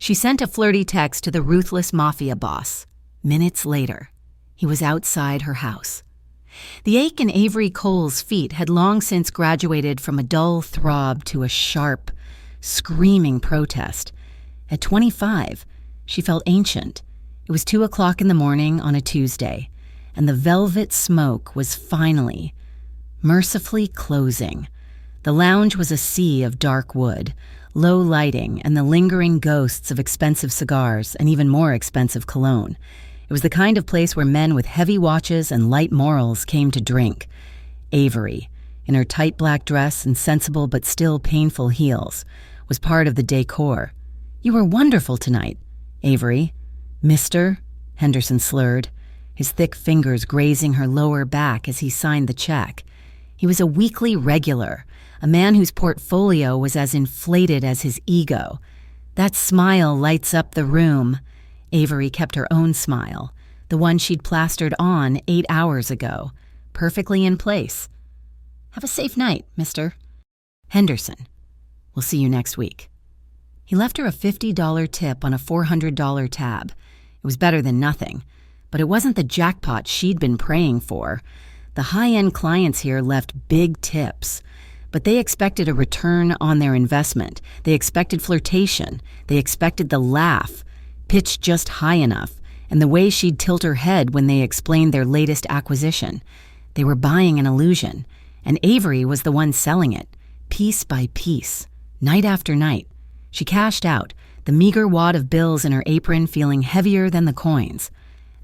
She sent a flirty text to the ruthless mafia boss. Minutes later, he was outside her house. The ache in Avery Cole's feet had long since graduated from a dull throb to a sharp, screaming protest. At 25, she felt ancient. It was 2 o'clock in the morning on a Tuesday, and the velvet smoke was finally, mercifully closing. The lounge was a sea of dark wood, low lighting, and the lingering ghosts of expensive cigars and even more expensive cologne. It was the kind of place where men with heavy watches and light morals came to drink. Avery, in her tight black dress and sensible but still painful heels, was part of the decor. "You were wonderful tonight, Avery." "Mister," Henderson slurred, his thick fingers grazing her lower back as he signed the check. He was a weekly regular, a man whose portfolio was as inflated as his ego. "That smile lights up the room." Avery kept her own smile, the one she'd plastered on 8 hours ago, perfectly in place. "Have a safe night, mister." "Henderson, we'll see you next week." He left her a $50 tip on a $400 tab. It was better than nothing, but it wasn't the jackpot she'd been praying for. The high-end clients here left big tips, but they expected a return on their investment. They expected flirtation. They expected the laugh, pitched just high enough, and the way she'd tilt her head when they explained their latest acquisition. They were buying an illusion, and Avery was the one selling it, piece by piece, night after night. She cashed out, the meager wad of bills in her apron feeling heavier than the coins.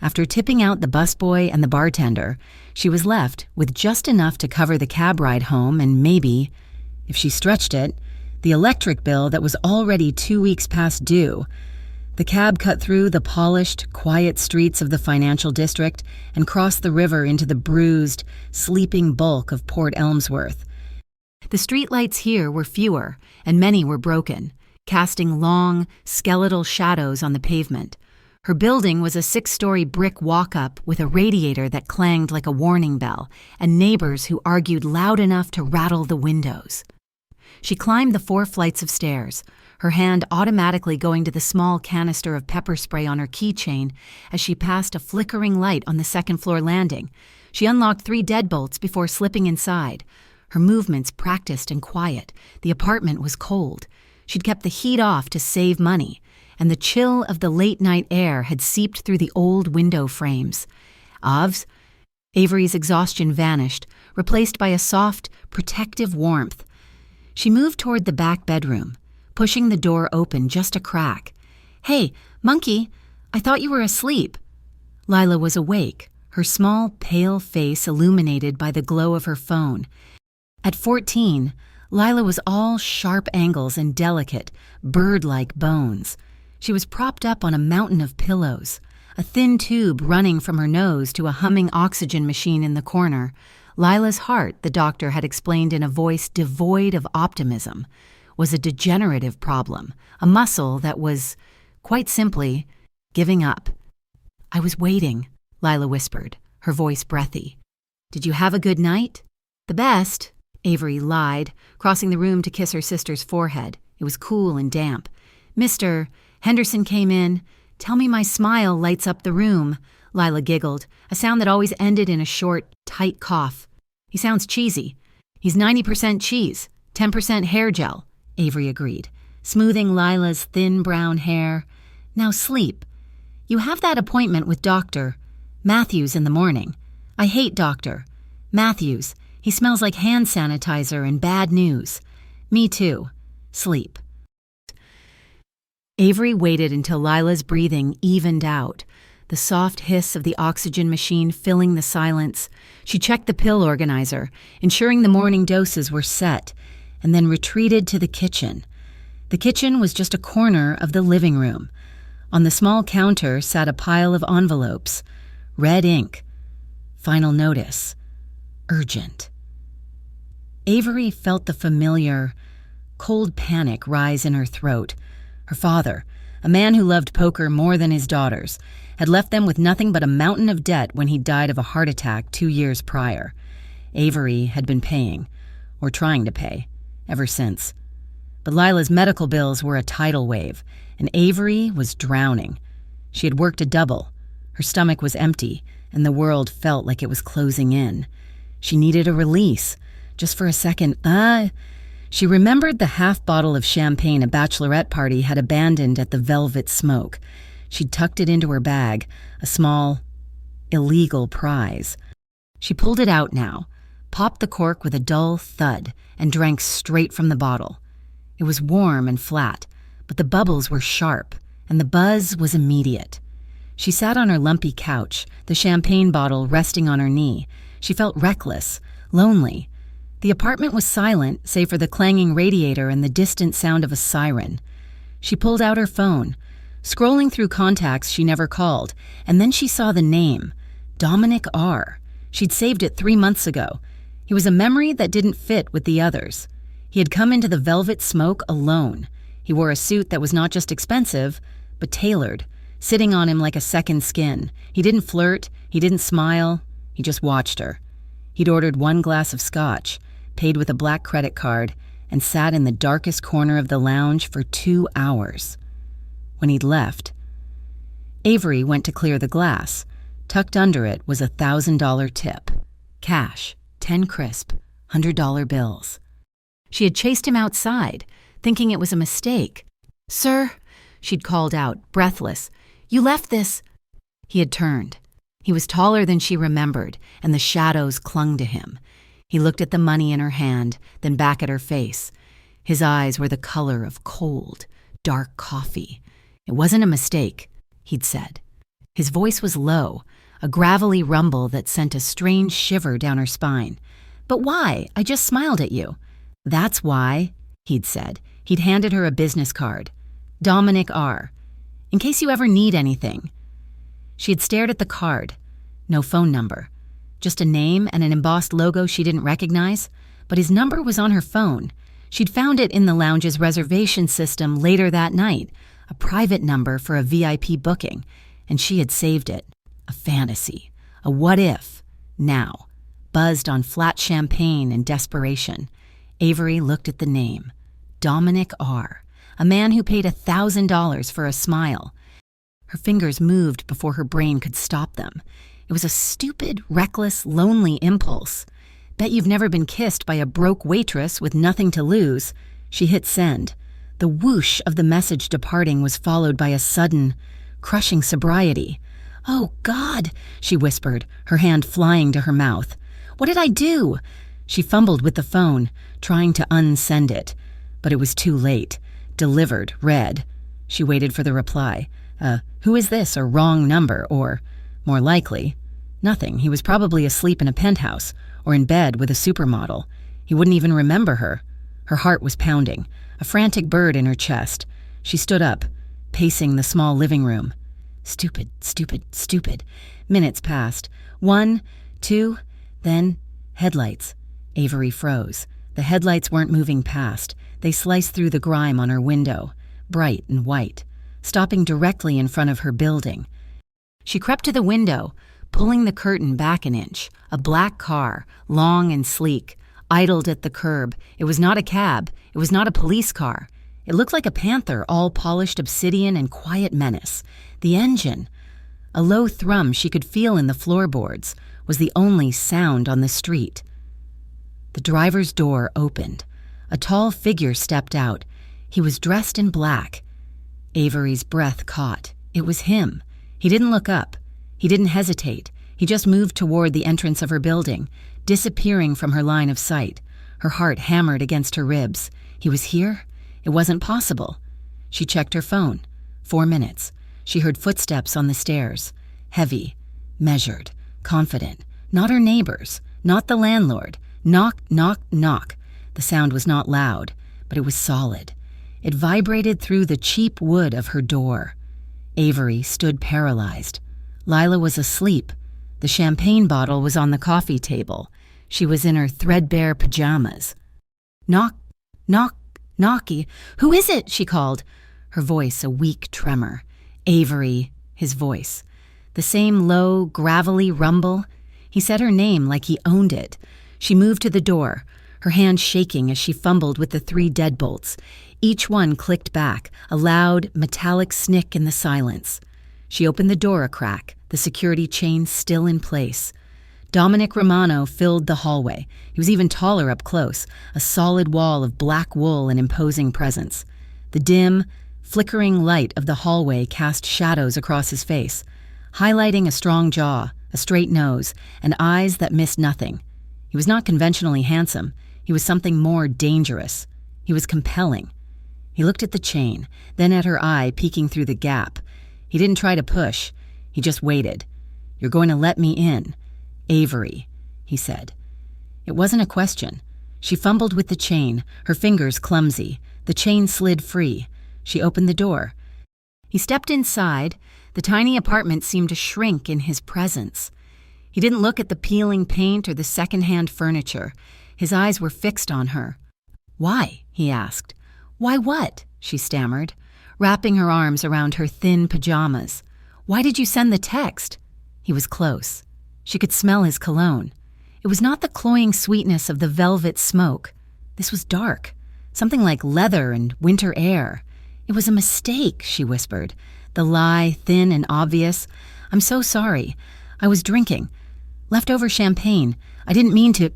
After tipping out the busboy and the bartender, she was left with just enough to cover the cab ride home and maybe, if she stretched it, the electric bill that was already 2 weeks past due. The cab cut through the polished, quiet streets of the financial district and crossed the river into the bruised, sleeping bulk of Port Elmsworth. The streetlights here were fewer, and many were broken, casting long, skeletal shadows on the pavement. Her building was a 6-story brick walk-up with a radiator that clanged like a warning bell, and neighbors who argued loud enough to rattle the windows. She climbed the 4 flights of stairs, her hand automatically going to the small canister of pepper spray on her keychain as she passed a flickering light on the second-floor landing. She unlocked 3 deadbolts before slipping inside. Her movements practiced and quiet. The apartment was cold. She'd kept the heat off to save money, and the chill of the late-night air had seeped through the old window frames. Avery's exhaustion vanished, replaced by a soft, protective warmth. She moved toward the back bedroom, pushing the door open just a crack. "Hey, monkey, I thought you were asleep." Lila was awake, her small, pale face illuminated by the glow of her phone. At 14, Lila was all sharp angles and delicate, bird-like bones. She was propped up on a mountain of pillows, a thin tube running from her nose to a humming oxygen machine in the corner. Lila's heart, the doctor had explained in a voice devoid of optimism, was a degenerative problem, a muscle that was, quite simply, giving up. "I was waiting," Lila whispered, her voice breathy. "Did you have a good night?" "The best," Avery lied, crossing the room to kiss her sister's forehead. It was cool and damp. "Mr. Henderson came in. Tell me my smile lights up the room," Lila giggled, a sound that always ended in a short, tight cough. "He sounds cheesy." "He's 90% cheese, 10% hair gel," Avery agreed, smoothing Lila's thin brown hair. "Now sleep. You have that appointment with Dr. Matthews in the morning. I hate Dr. Matthews. He smells like hand sanitizer and bad news." "Me too. Sleep." Avery waited until Lila's breathing evened out, the soft hiss of the oxygen machine filling the silence. She checked the pill organizer, ensuring the morning doses were set, and then retreated to the kitchen. The kitchen was just a corner of the living room. On the small counter sat a pile of envelopes. Red ink. Final notice. Urgent. Avery felt the familiar, cold panic rise in her throat. Her father, a man who loved poker more than his daughters, had left them with nothing but a mountain of debt when he died of a heart attack 2 years prior. Avery had been paying, or trying to pay, ever since. But Lila's medical bills were a tidal wave, and Avery was drowning. She had worked a double. Her stomach was empty, and the world felt like it was closing in. She needed a release. Just for a second, She remembered the half bottle of champagne a bachelorette party had abandoned at the Velvet Smoke. She'd tucked it into her bag, a small, illegal prize. She pulled it out now, popped the cork with a dull thud, and drank straight from the bottle. It was warm and flat, but the bubbles were sharp, and the buzz was immediate. She sat on her lumpy couch, the champagne bottle resting on her knee. She felt reckless, lonely. The apartment was silent, save for the clanging radiator and the distant sound of a siren. She pulled out her phone, scrolling through contacts she never called, and then she saw the name, Dominic R. She'd saved it 3 months ago. He was a memory that didn't fit with the others. He had come into the Velvet Smoke alone. He wore a suit that was not just expensive, but tailored, sitting on him like a second skin. He didn't flirt, he didn't smile, he just watched her. He'd ordered 1 glass of scotch, paid with a black credit card, and sat in the darkest corner of the lounge for 2 hours. When he'd left, Avery went to clear the glass. Tucked under it was a $1,000 tip. Cash, 10 crisp, $100 bills. She had chased him outside, thinking it was a mistake. "Sir," she'd called out, breathless, "you left this." He had turned. He was taller than she remembered, and the shadows clung to him. He looked at the money in her hand, then back at her face. His eyes were the color of cold, dark coffee. "It wasn't a mistake," he'd said. His voice was low, a gravelly rumble that sent a strange shiver down her spine. "But why? I just smiled at you." "That's why," he'd said. He'd handed her a business card. Dominic R. "In case you ever need anything." She had stared at the card. No phone number. Just a name and an embossed logo she didn't recognize, but his number was on her phone. She'd found it in the lounge's reservation system later that night, a private number for a VIP booking, and she had saved it. A fantasy, a what if. Now, buzzed on flat champagne and desperation, Avery looked at the name. Dominic R., a man who paid $1,000 for a smile. Her fingers moved before her brain could stop them. It was a stupid, reckless, lonely impulse. "Bet you've never been kissed by a broke waitress with nothing to lose." She hit send. The whoosh of the message departing was followed by a sudden, crushing sobriety. "Oh, God," she whispered, her hand flying to her mouth. "What did I do?" She fumbled with the phone, trying to unsend it. But it was too late. Delivered, read. She waited for the reply. Who is this, or wrong number, or, more likely, nothing. He was probably asleep in a penthouse, or in bed with a supermodel. He wouldn't even remember her. Her heart was pounding, a frantic bird in her chest. She stood up, pacing the small living room. Stupid, stupid, stupid. Minutes passed. 1, 2, then headlights. Avery froze. The headlights weren't moving past. They sliced through the grime on her window, bright and white, stopping directly in front of her building. She crept to the window, pulling the curtain back an inch. A black car, long and sleek, idled at the curb. It was not a cab. It was not a police car. It looked like a panther, all polished obsidian and quiet menace. The engine, a low thrum she could feel in the floorboards, was the only sound on the street. The driver's door opened. A tall figure stepped out. He was dressed in black. Avery's breath caught. It was him. He didn't look up. He didn't hesitate. He just moved toward the entrance of her building, disappearing from her line of sight. Her heart hammered against her ribs. He was here? It wasn't possible. She checked her phone. 4 minutes. She heard footsteps on the stairs. Heavy, measured, confident. Not her neighbors. Not the landlord. Knock, knock, knock. The sound was not loud, but it was solid. It vibrated through the cheap wood of her door. Avery stood paralyzed. Lila was asleep. The champagne bottle was on the coffee table. She was in her threadbare pajamas. "Knock, knock, knocky. Who is it?" she called, her voice a weak tremor. "Avery," his voice. The same low, gravelly rumble. He said her name like he owned it. She moved to the door, her hand shaking as she fumbled with the 3 deadbolts. Each one clicked back, a loud, metallic snick in the silence. She opened the door a crack, the security chain still in place. Dominic Romano filled the hallway. He was even taller up close, a solid wall of black wool and imposing presence. The dim, flickering light of the hallway cast shadows across his face, highlighting a strong jaw, a straight nose, and eyes that missed nothing. He was not conventionally handsome. He was something more dangerous. He was compelling. He looked at the chain, then at her eye peeking through the gap. He didn't try to push. He just waited. "You're going to let me in. Avery," he said. It wasn't a question. She fumbled with the chain, her fingers clumsy. The chain slid free. She opened the door. He stepped inside. The tiny apartment seemed to shrink in his presence. He didn't look at the peeling paint or the second-hand furniture. His eyes were fixed on her. "Why?" he asked. "Why what?" she stammered, wrapping her arms around her thin pajamas. "Why did you send the text?" He was close. She could smell his cologne. It was not the cloying sweetness of the velvet smoke. This was dark, something like leather and winter air. "It was a mistake," she whispered, the lie thin and obvious. "I'm so sorry. I was drinking. Leftover champagne. I didn't mean to—"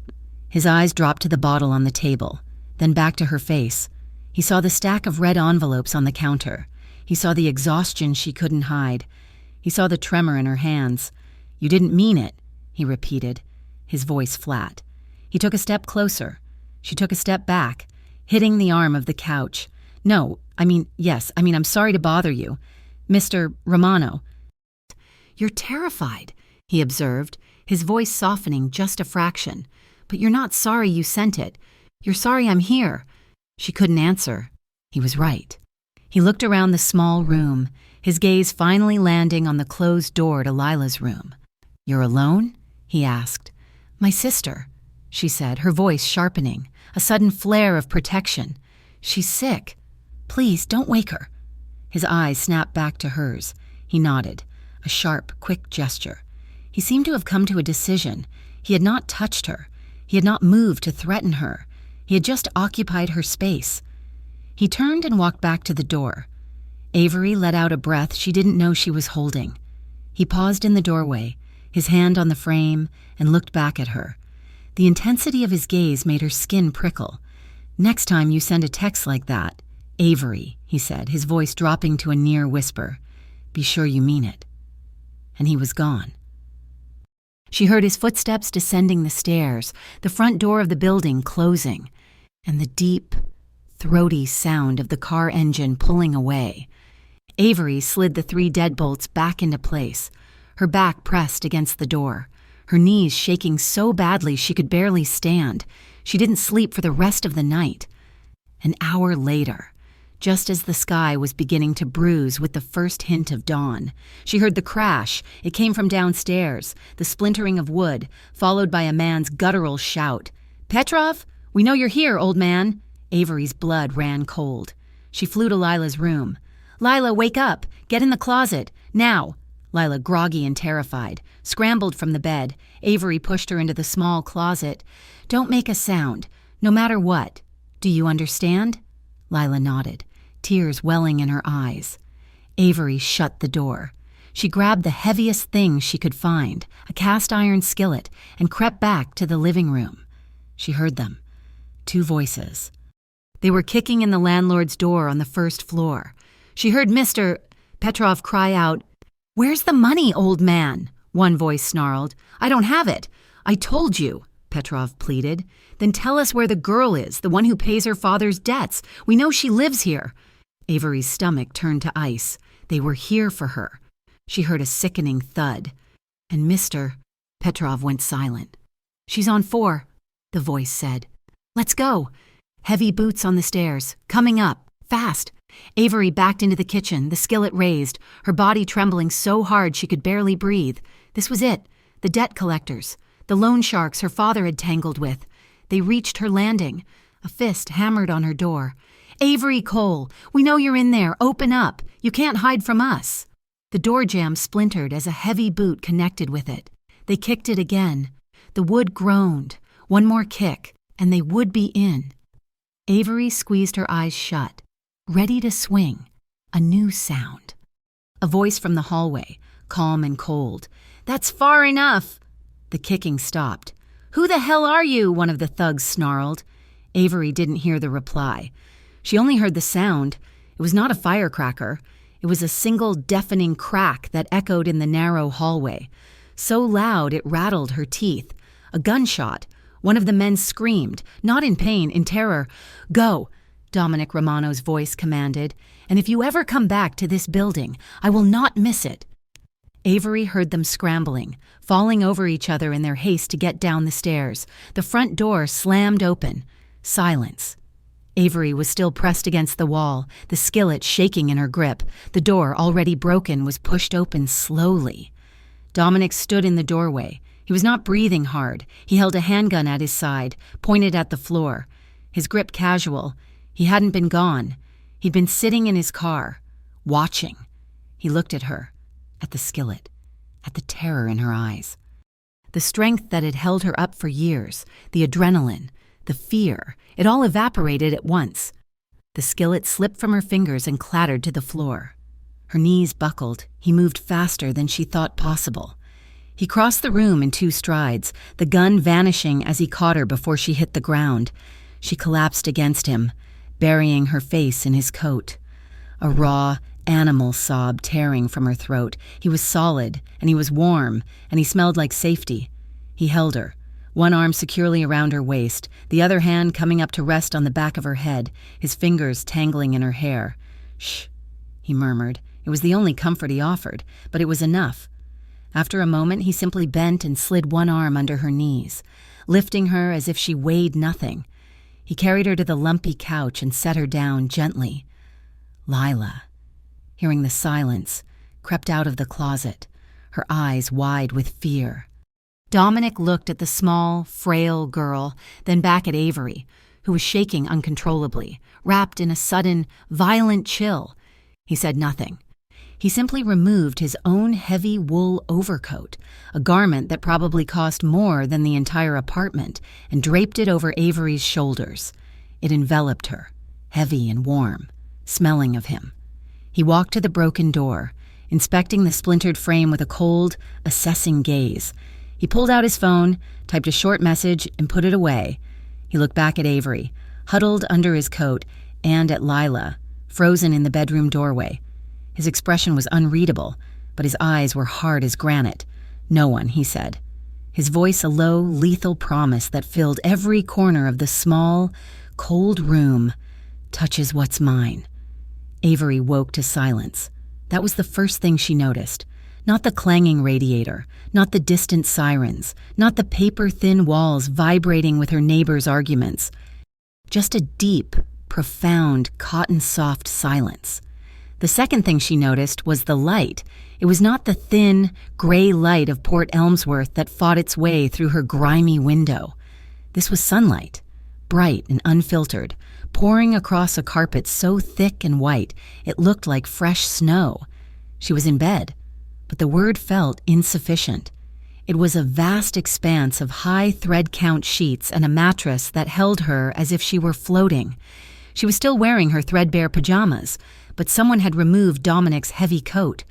His eyes dropped to the bottle on the table, then back to her face. He saw the stack of red envelopes on the counter. He saw the exhaustion she couldn't hide. He saw the tremor in her hands. "You didn't mean it," he repeated, his voice flat. He took a step closer. She took a step back, hitting the arm of the couch. Yes, I'm sorry to bother you. Mr. Romano." "You're terrified," he observed, his voice softening just a fraction. "But you're not sorry you sent it. You're sorry I'm here." She couldn't answer. He was right. He looked around the small room, his gaze finally landing on the closed door to Lila's room. "You're alone?" he asked. "My sister," she said, her voice sharpening, a sudden flare of protection. "She's sick. Please, don't wake her." His eyes snapped back to hers. He nodded, a sharp, quick gesture. He seemed to have come to a decision. He had not touched her. He had not moved to threaten her. He had just occupied her space. He turned and walked back to the door. Avery let out a breath she didn't know she was holding. He paused in the doorway, his hand on the frame, and looked back at her. The intensity of his gaze made her skin prickle. "Next time you send a text like that, Avery," he said, his voice dropping to a near whisper, "be sure you mean it." And he was gone. She heard his footsteps descending the stairs, the front door of the building closing, and the deep, throaty sound of the car engine pulling away. Avery slid the 3 deadbolts back into place, her back pressed against the door, her knees shaking so badly she could barely stand. She didn't sleep for the rest of the night. An hour later, just as the sky was beginning to bruise with the first hint of dawn, she heard the crash. It came from downstairs, the splintering of wood, followed by a man's guttural shout. "Petrov, we know you're here, old man." Avery's blood ran cold. She flew to Lila's room. "Lila, wake up! Get in the closet! Now!" Lila, groggy and terrified, scrambled from the bed. Avery pushed her into the small closet. "Don't make a sound, no matter what. Do you understand?" Lila nodded, tears welling in her eyes. Avery shut the door. She grabbed the heaviest thing she could find, a cast-iron skillet, and crept back to the living room. She heard them. 2 voices. They were kicking in the landlord's door on the first floor. She heard Mr. Petrov cry out, "Where's the money, old man?" One voice snarled. "I don't have it." "I told you," Petrov pleaded. "Then tell us where the girl is, the one who pays her father's debts. We know she lives here." Avery's stomach turned to ice. They were here for her. She heard a sickening thud. And Petrov went silent. "She's on 4, the voice said. "Let's go." Heavy boots on the stairs, coming up, fast. Avery backed into the kitchen, the skillet raised, her body trembling so hard she could barely breathe. This was it, the debt collectors, the loan sharks her father had tangled with. They reached her landing. A fist hammered on her door. "Avery Cole, we know you're in there. Open up. You can't hide from us." The door jamb splintered as a heavy boot connected with it. They kicked it again. The wood groaned. One more kick, and they would be in. Avery squeezed her eyes shut. ready to swing. A new sound. A voice from the hallway, calm and cold. "That's far enough!" The kicking stopped. "Who the hell are you?" one of the thugs snarled. Avery didn't hear the reply. She only heard the sound. It was not a firecracker. It was a single deafening crack that echoed in the narrow hallway. So loud it rattled her teeth. A gunshot. One of the men screamed, not in pain, in terror. "Go," Dominic Romano's voice commanded, "and if you ever come back to this building, I will not miss it." Avery heard them scrambling, falling over each other in their haste to get down the stairs. The front door slammed open. Silence. Avery was still pressed against the wall, the skillet shaking in her grip. The door, already broken, was pushed open slowly. Dominic stood in the doorway. He was not breathing hard. He held a handgun at his side, pointed at the floor. His grip casual. He hadn't been gone. He'd been sitting in his car, watching. He looked at her, at the skillet, at the terror in her eyes. The strength that had held her up for years, the adrenaline, the fear, it all evaporated at once. The skillet slipped from her fingers and clattered to the floor. Her knees buckled. He moved faster than she thought possible. He crossed the room in 2 strides, the gun vanishing as he caught her before she hit the ground. She collapsed against him, burying her face in his coat. A raw, animal sob tearing from her throat. He was solid, and he was warm, and he smelled like safety. He held her, one arm securely around her waist, the other hand coming up to rest on the back of her head, his fingers tangling in her hair. "Shh," he murmured. It was the only comfort he offered, but it was enough. After a moment, he simply bent and slid one arm under her knees, lifting her as if she weighed nothing. He carried her to the lumpy couch and set her down gently. Lila, hearing the silence, crept out of the closet, her eyes wide with fear. Dominic looked at the small, frail girl, then back at Avery, who was shaking uncontrollably, wrapped in a sudden, violent chill. He said nothing. He simply removed his own heavy wool overcoat, a garment that probably cost more than the entire apartment, and draped it over Avery's shoulders. It enveloped her, heavy and warm, smelling of him. He walked to the broken door, inspecting the splintered frame with a cold, assessing gaze. He pulled out his phone, typed a short message, and put it away. He looked back at Avery, huddled under his coat, and at Lila, frozen in the bedroom doorway. His expression was unreadable, but his eyes were hard as granite. "No one," he said. His voice a low, lethal promise that filled every corner of the small, cold room. "Touches what's mine." Avery woke to silence. That was the first thing she noticed. Not the clanging radiator, not the distant sirens, not the paper-thin walls vibrating with her neighbors' arguments. Just a deep, profound, cotton-soft silence. The second thing she noticed was the light. It was not the thin, gray light of Port Elmsworth that fought its way through her grimy window. This was sunlight, bright and unfiltered, pouring across a carpet so thick and white it looked like fresh snow. She was in bed, but the word felt insufficient. It was a vast expanse of high thread count sheets and a mattress that held her as if she were floating. She was still wearing her threadbare pajamas, but someone had removed Dominic's heavy coat.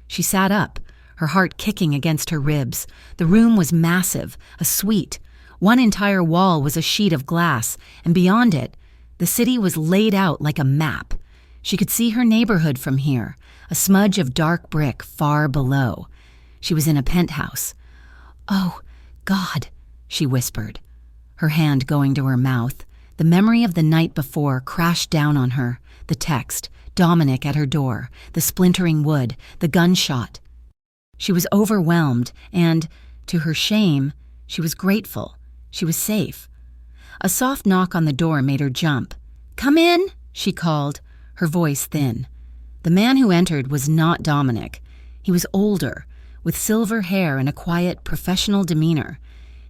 She sat up, her heart kicking against her ribs. The room was massive, a suite. One entire wall was a sheet of glass, and beyond it, the city was laid out like a map. She could see her neighborhood from here, a smudge of dark brick far below. She was in a penthouse. "Oh, God," she whispered, her hand going to her mouth. The memory of the night before crashed down on her. The text, Dominic at her door, the splintering wood, the gunshot. She was overwhelmed, and, to her shame, she was grateful. She was safe. A soft knock on the door made her jump. "Come in," she called, her voice thin. The man who entered was not Dominic. He was older, with silver hair and a quiet, professional demeanor.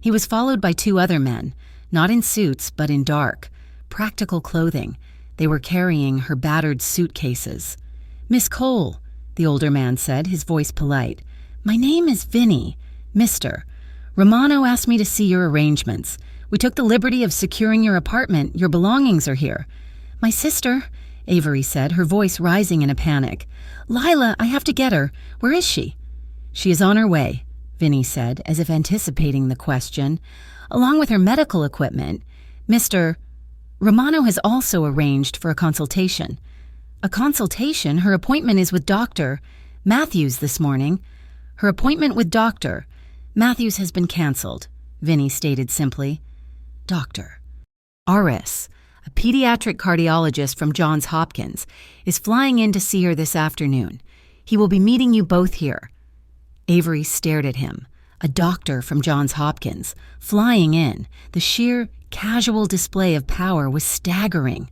He was followed by 2 other men, not in suits but in dark, practical clothing. They were carrying her battered suitcases. "Miss Cole," the older man said, his voice polite. "My name is Vinny, Mr. Romano asked me to see your arrangements. We took the liberty of securing your apartment. Your belongings are here. My sister, Avery said, her voice rising in a panic. "Lila, I have to get her. Where is she?" "She is on her way," Vinny said, as if anticipating the question. "Along with her medical equipment. Mr. Romano has also arranged for a consultation." "A consultation? Her appointment is with Dr. Matthews this morning." "Her appointment with Dr. Matthews has been canceled," Vinny stated simply. "Dr. Aris, a pediatric cardiologist from Johns Hopkins, is flying in to see her this afternoon. He will be meeting you both here." Avery stared at him. A doctor from Johns Hopkins, flying in. The sheer, casual display of power was staggering.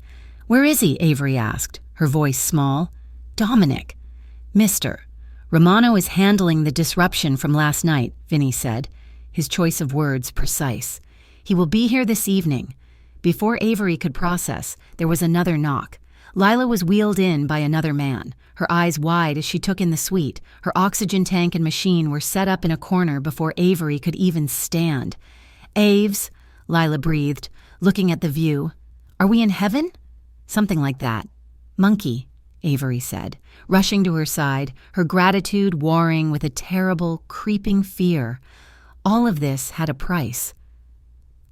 "Where is he?" Avery asked, her voice small. "Dominic." "Mr. Romano is handling the disruption from last night," Vinny said, his choice of words precise. "He will be here this evening." Before Avery could process, there was another knock. Lila was wheeled in by another man, her eyes wide as she took in the suite. Her oxygen tank and machine were set up in a corner before Avery could even stand. "Aves," Lila breathed, looking at the view. "Are we in heaven?" "Something like that." "Monkey," Avery said, rushing to her side, her gratitude warring with a terrible, creeping fear. All of this had a price.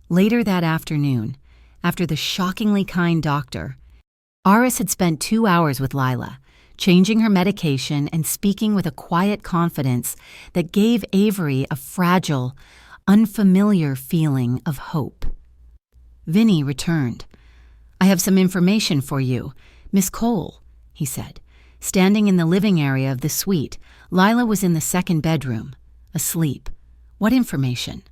Later that afternoon, after the shockingly kind doctor, Aris had spent 2 hours with Lila, changing her medication and speaking with a quiet confidence that gave Avery a fragile, unfamiliar feeling of hope. Vinny returned. "I have some information for you, Miss Cole," he said. Standing in the living area of the suite, Lila was in the second bedroom, asleep. "What information?"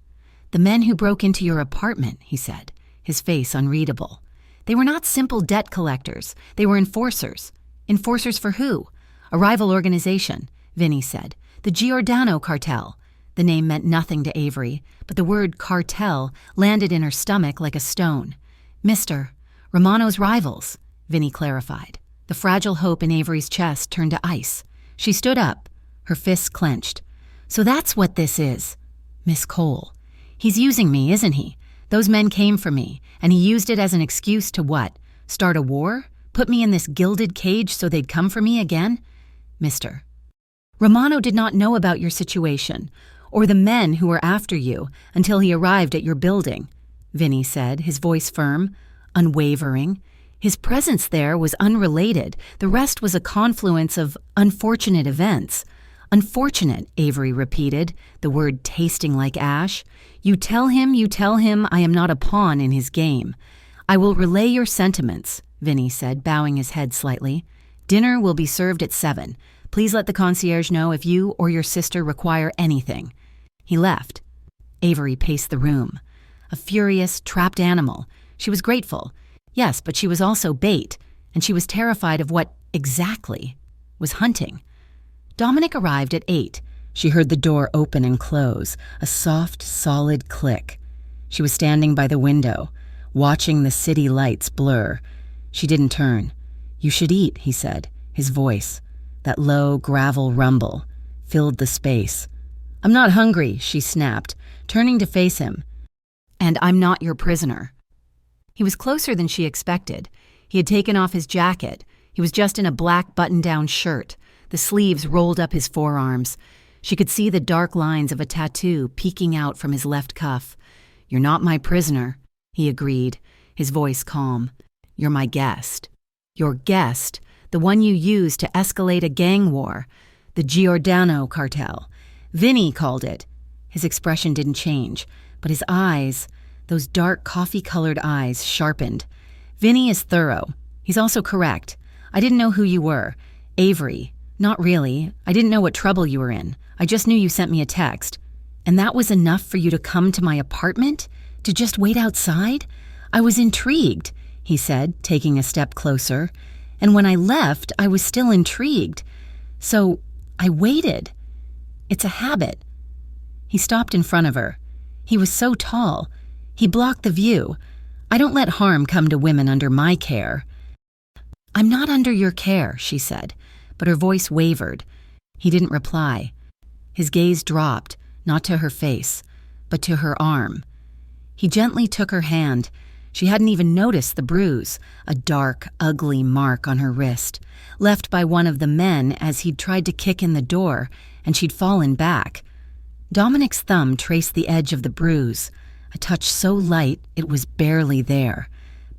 "The men who broke into your apartment," he said, his face unreadable. "They were not simple debt collectors. They were enforcers." "Enforcers for who?" "A rival organization," Vinny said. "The Giordano cartel." The name meant nothing to Avery, but the word cartel landed in her stomach like a stone. "Mr. Romano's rivals," Vinny clarified. The fragile hope in Avery's chest turned to ice. She stood up, her fists clenched. "So that's what this is. Miss Cole. He's using me, isn't he? Those men came for me, and he used it as an excuse to what? Start a war? Put me in this gilded cage so they'd come for me again? Mr. Romano did not know about your situation, or the men who were after you, until he arrived at your building," Vinny said, his voice firm, unwavering. His presence there was unrelated. The rest was a confluence of unfortunate events. "Unfortunate," Avery repeated, the word tasting like ash. You tell him I am not a pawn in his game." "I will relay your sentiments," Vinny said, bowing his head slightly. "Dinner will be served at 7. Please let the concierge know if you or your sister require anything." He left. Avery paced the room. A furious, trapped animal. She was grateful. Yes, but she was also bait, and she was terrified of what, exactly, was hunting. Dominic arrived at 8. She heard the door open and close, a soft, solid click. She was standing by the window, watching the city lights blur. She didn't turn. "You should eat," he said, his voice, that low gravel rumble, filled the space. "I'm not hungry," she snapped, turning to face him. "And I'm not your prisoner." He was closer than she expected. He had taken off his jacket. He was just in a black button-down shirt, the sleeves rolled up his forearms. She could see the dark lines of a tattoo peeking out from his left cuff. "You're not my prisoner," he agreed, his voice calm. "You're my guest. Your guest, the one you used to escalate a gang war, the Giordano cartel. Vinny called it." His expression didn't change, but his eyes, those dark coffee-colored eyes, sharpened. "Vinny is thorough. He's also correct. I didn't know who you were. Avery. Not really. I didn't know what trouble you were in. I just knew you sent me a text. And that was enough for you to come to my apartment? To just wait outside? I was intrigued," he said, taking a step closer. "And when I left, I was still intrigued. So I waited. It's a habit." He stopped in front of her. He was so tall. He blocked the view. "I don't let harm come to women under my care." "I'm not under your care," she said, but her voice wavered. He didn't reply. His gaze dropped, not to her face, but to her arm. He gently took her hand. She hadn't even noticed the bruise, a dark, ugly mark on her wrist, left by one of the men as he'd tried to kick in the door, and she'd fallen back. Dominic's thumb traced the edge of the bruise, a touch so light it was barely there,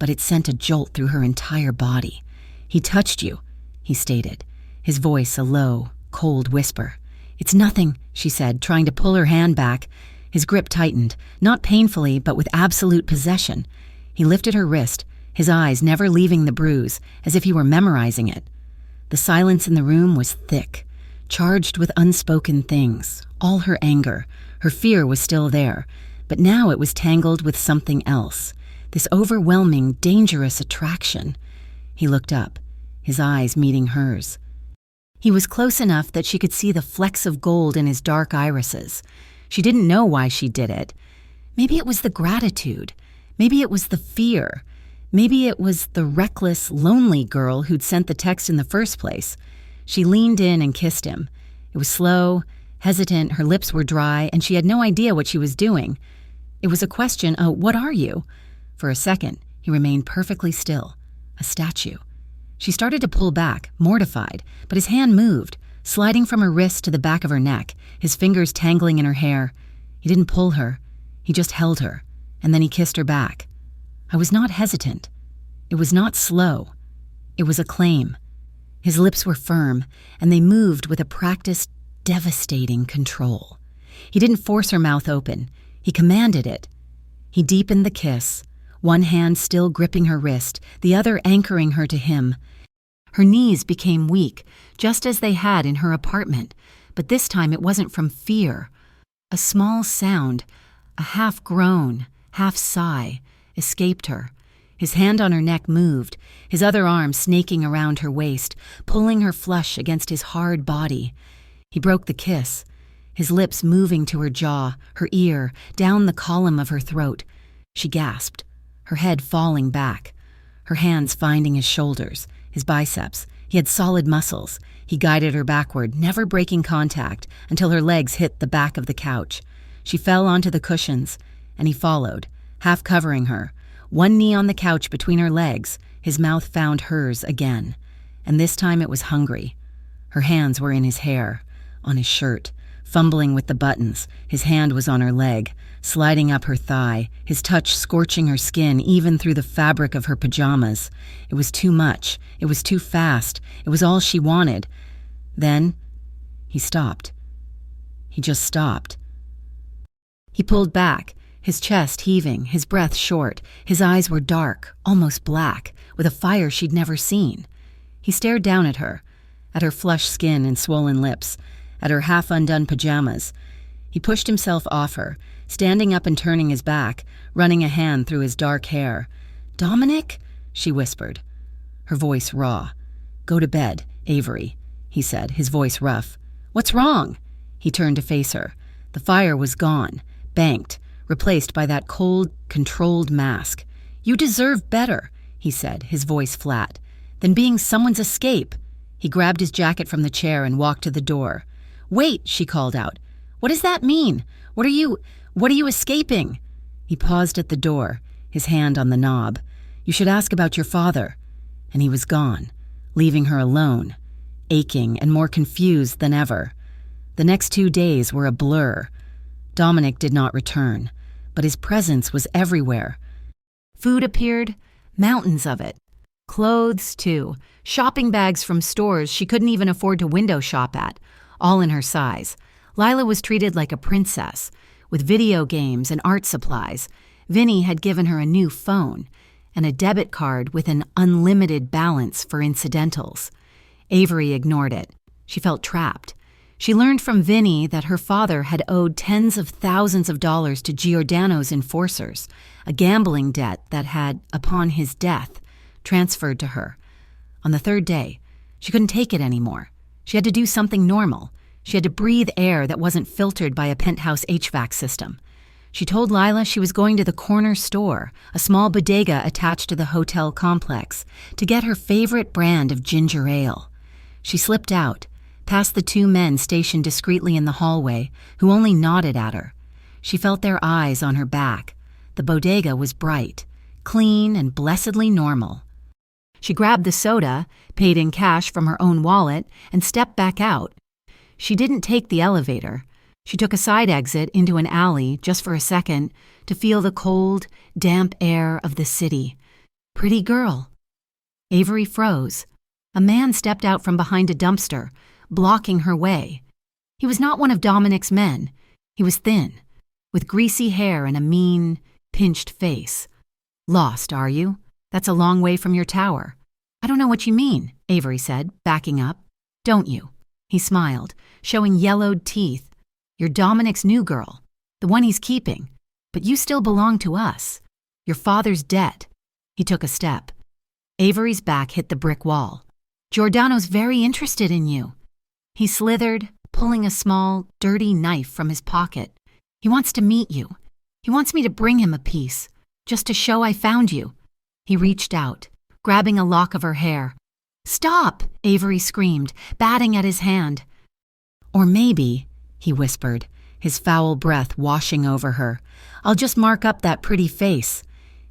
but it sent a jolt through her entire body. "He touched you," he stated, his voice a low, cold whisper. "It's nothing," she said, trying to pull her hand back. His grip tightened, not painfully, but with absolute possession. He lifted her wrist, his eyes never leaving the bruise, as if he were memorizing it. The silence in the room was thick, charged with unspoken things. All her anger, her fear was still there, but now it was tangled with something else, this overwhelming, dangerous attraction. He looked up, his eyes meeting hers. He was close enough that she could see the flecks of gold in his dark irises. She didn't know why she did it. Maybe it was the gratitude. Maybe it was the fear. Maybe it was the reckless, lonely girl who'd sent the text in the first place. She leaned in and kissed him. It was slow, hesitant, her lips were dry, and she had no idea what she was doing. It was a question, what are you? For a second, he remained perfectly still, a statue. She started to pull back, mortified, but his hand moved, sliding from her wrist to the back of her neck, his fingers tangling in her hair. He didn't pull her. He just held her, and then he kissed her back. I was not hesitant. It was not slow. It was a claim. His lips were firm, and they moved with a practiced, devastating control. He didn't force her mouth open. He commanded it. He deepened the kiss, one hand still gripping her wrist, the other anchoring her to him. Her knees became weak, just as they had in her apartment, but this time it wasn't from fear. A small sound, a half-groan, half-sigh, escaped her. His hand on her neck moved, his other arm snaking around her waist, pulling her flush against his hard body. He broke the kiss, his lips moving to her jaw, her ear, down the column of her throat. She gasped, her head falling back, her hands finding his shoulders, his biceps. He had solid muscles. He guided her backward, never breaking contact, until her legs hit the back of the couch. She fell onto the cushions, and he followed, half covering her, one knee on the couch between her legs. His mouth found hers again, and this time it was hungry. Her hands were in his hair, on his shirt, fumbling with the buttons. His hand was on her leg, sliding up her thigh, his touch scorching her skin even through the fabric of her pajamas. It was too much. It was too fast. It was all she wanted. Then he stopped. He just stopped. He pulled back, his chest heaving, his breath short. His eyes were dark, almost black, with a fire she'd never seen. He stared down at her flushed skin and swollen lips, at her half-undone pajamas. He pushed himself off her, standing up and turning his back, running a hand through his dark hair. "Dominic?" she whispered, her voice raw. "Go to bed, Avery," he said, his voice rough. "What's wrong?" He turned to face her. The fire was gone, banked, replaced by that cold, controlled mask. "You deserve better," he said, his voice flat, "than being someone's escape." He grabbed his jacket from the chair and walked to the door. "Wait," she called out. "What does that mean? What are you escaping?" He paused at the door, his hand on the knob. "You should ask about your father." And he was gone, leaving her alone, aching and more confused than ever. The next 2 days were a blur. Dominic did not return, but his presence was everywhere. Food appeared, mountains of it. Clothes, too. Shopping bags from stores she couldn't even afford to window shop at, all in her size. Lila was treated like a princess, with video games and art supplies. Vinny had given her a new phone and a debit card with an unlimited balance for incidentals. Avery ignored it. She felt trapped. She learned from Vinny that her father had owed tens of thousands of dollars to Giordano's enforcers, a gambling debt that had, upon his death, transferred to her. On the 3rd day, she couldn't take it anymore. She had to do something normal. She had to breathe air that wasn't filtered by a penthouse HVAC system. She told Lila she was going to the corner store, a small bodega attached to the hotel complex, to get her favorite brand of ginger ale. She slipped out, past the 2 men stationed discreetly in the hallway, who only nodded at her. She felt their eyes on her back. The bodega was bright, clean and blessedly normal. She grabbed the soda, paid in cash from her own wallet, and stepped back out. She didn't take the elevator. She took a side exit into an alley just for a second to feel the cold, damp air of the city. Pretty girl. Avery froze. A man stepped out from behind a dumpster, blocking her way. He was not one of Dominic's men. He was thin, with greasy hair and a mean, pinched face. Lost, are you? That's a long way from your tower. I don't know what you mean, Avery said, backing up. Don't you? He smiled, showing yellowed teeth. You're Dominic's new girl, the one he's keeping, but you still belong to us. Your father's dead. He took a step. Avery's back hit the brick wall. Giordano's very interested in you. He slithered, pulling a small, dirty knife from his pocket. He wants to meet you. He wants me to bring him a piece, just to show I found you. He reached out, grabbing a lock of her hair. Stop, Avery screamed, batting at his hand. Or maybe, he whispered, his foul breath washing over her, I'll just mark up that pretty face.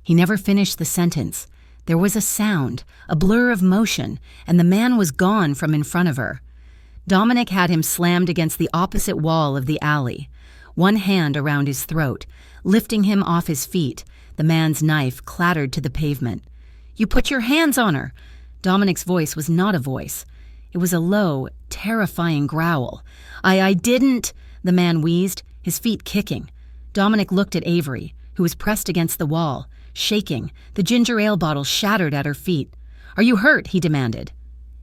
He never finished the sentence. There was a sound, a blur of motion, and the man was gone from in front of her. Dominic had him slammed against the opposite wall of the alley, one hand around his throat, lifting him off his feet. The man's knife clattered to the pavement. You put your hands on her! Dominic's voice was not a voice. It was a low, terrifying growl. I didn't, the man wheezed, his feet kicking. Dominic looked at Avery, who was pressed against the wall, shaking, the ginger ale bottle shattered at her feet. Are you hurt? He demanded.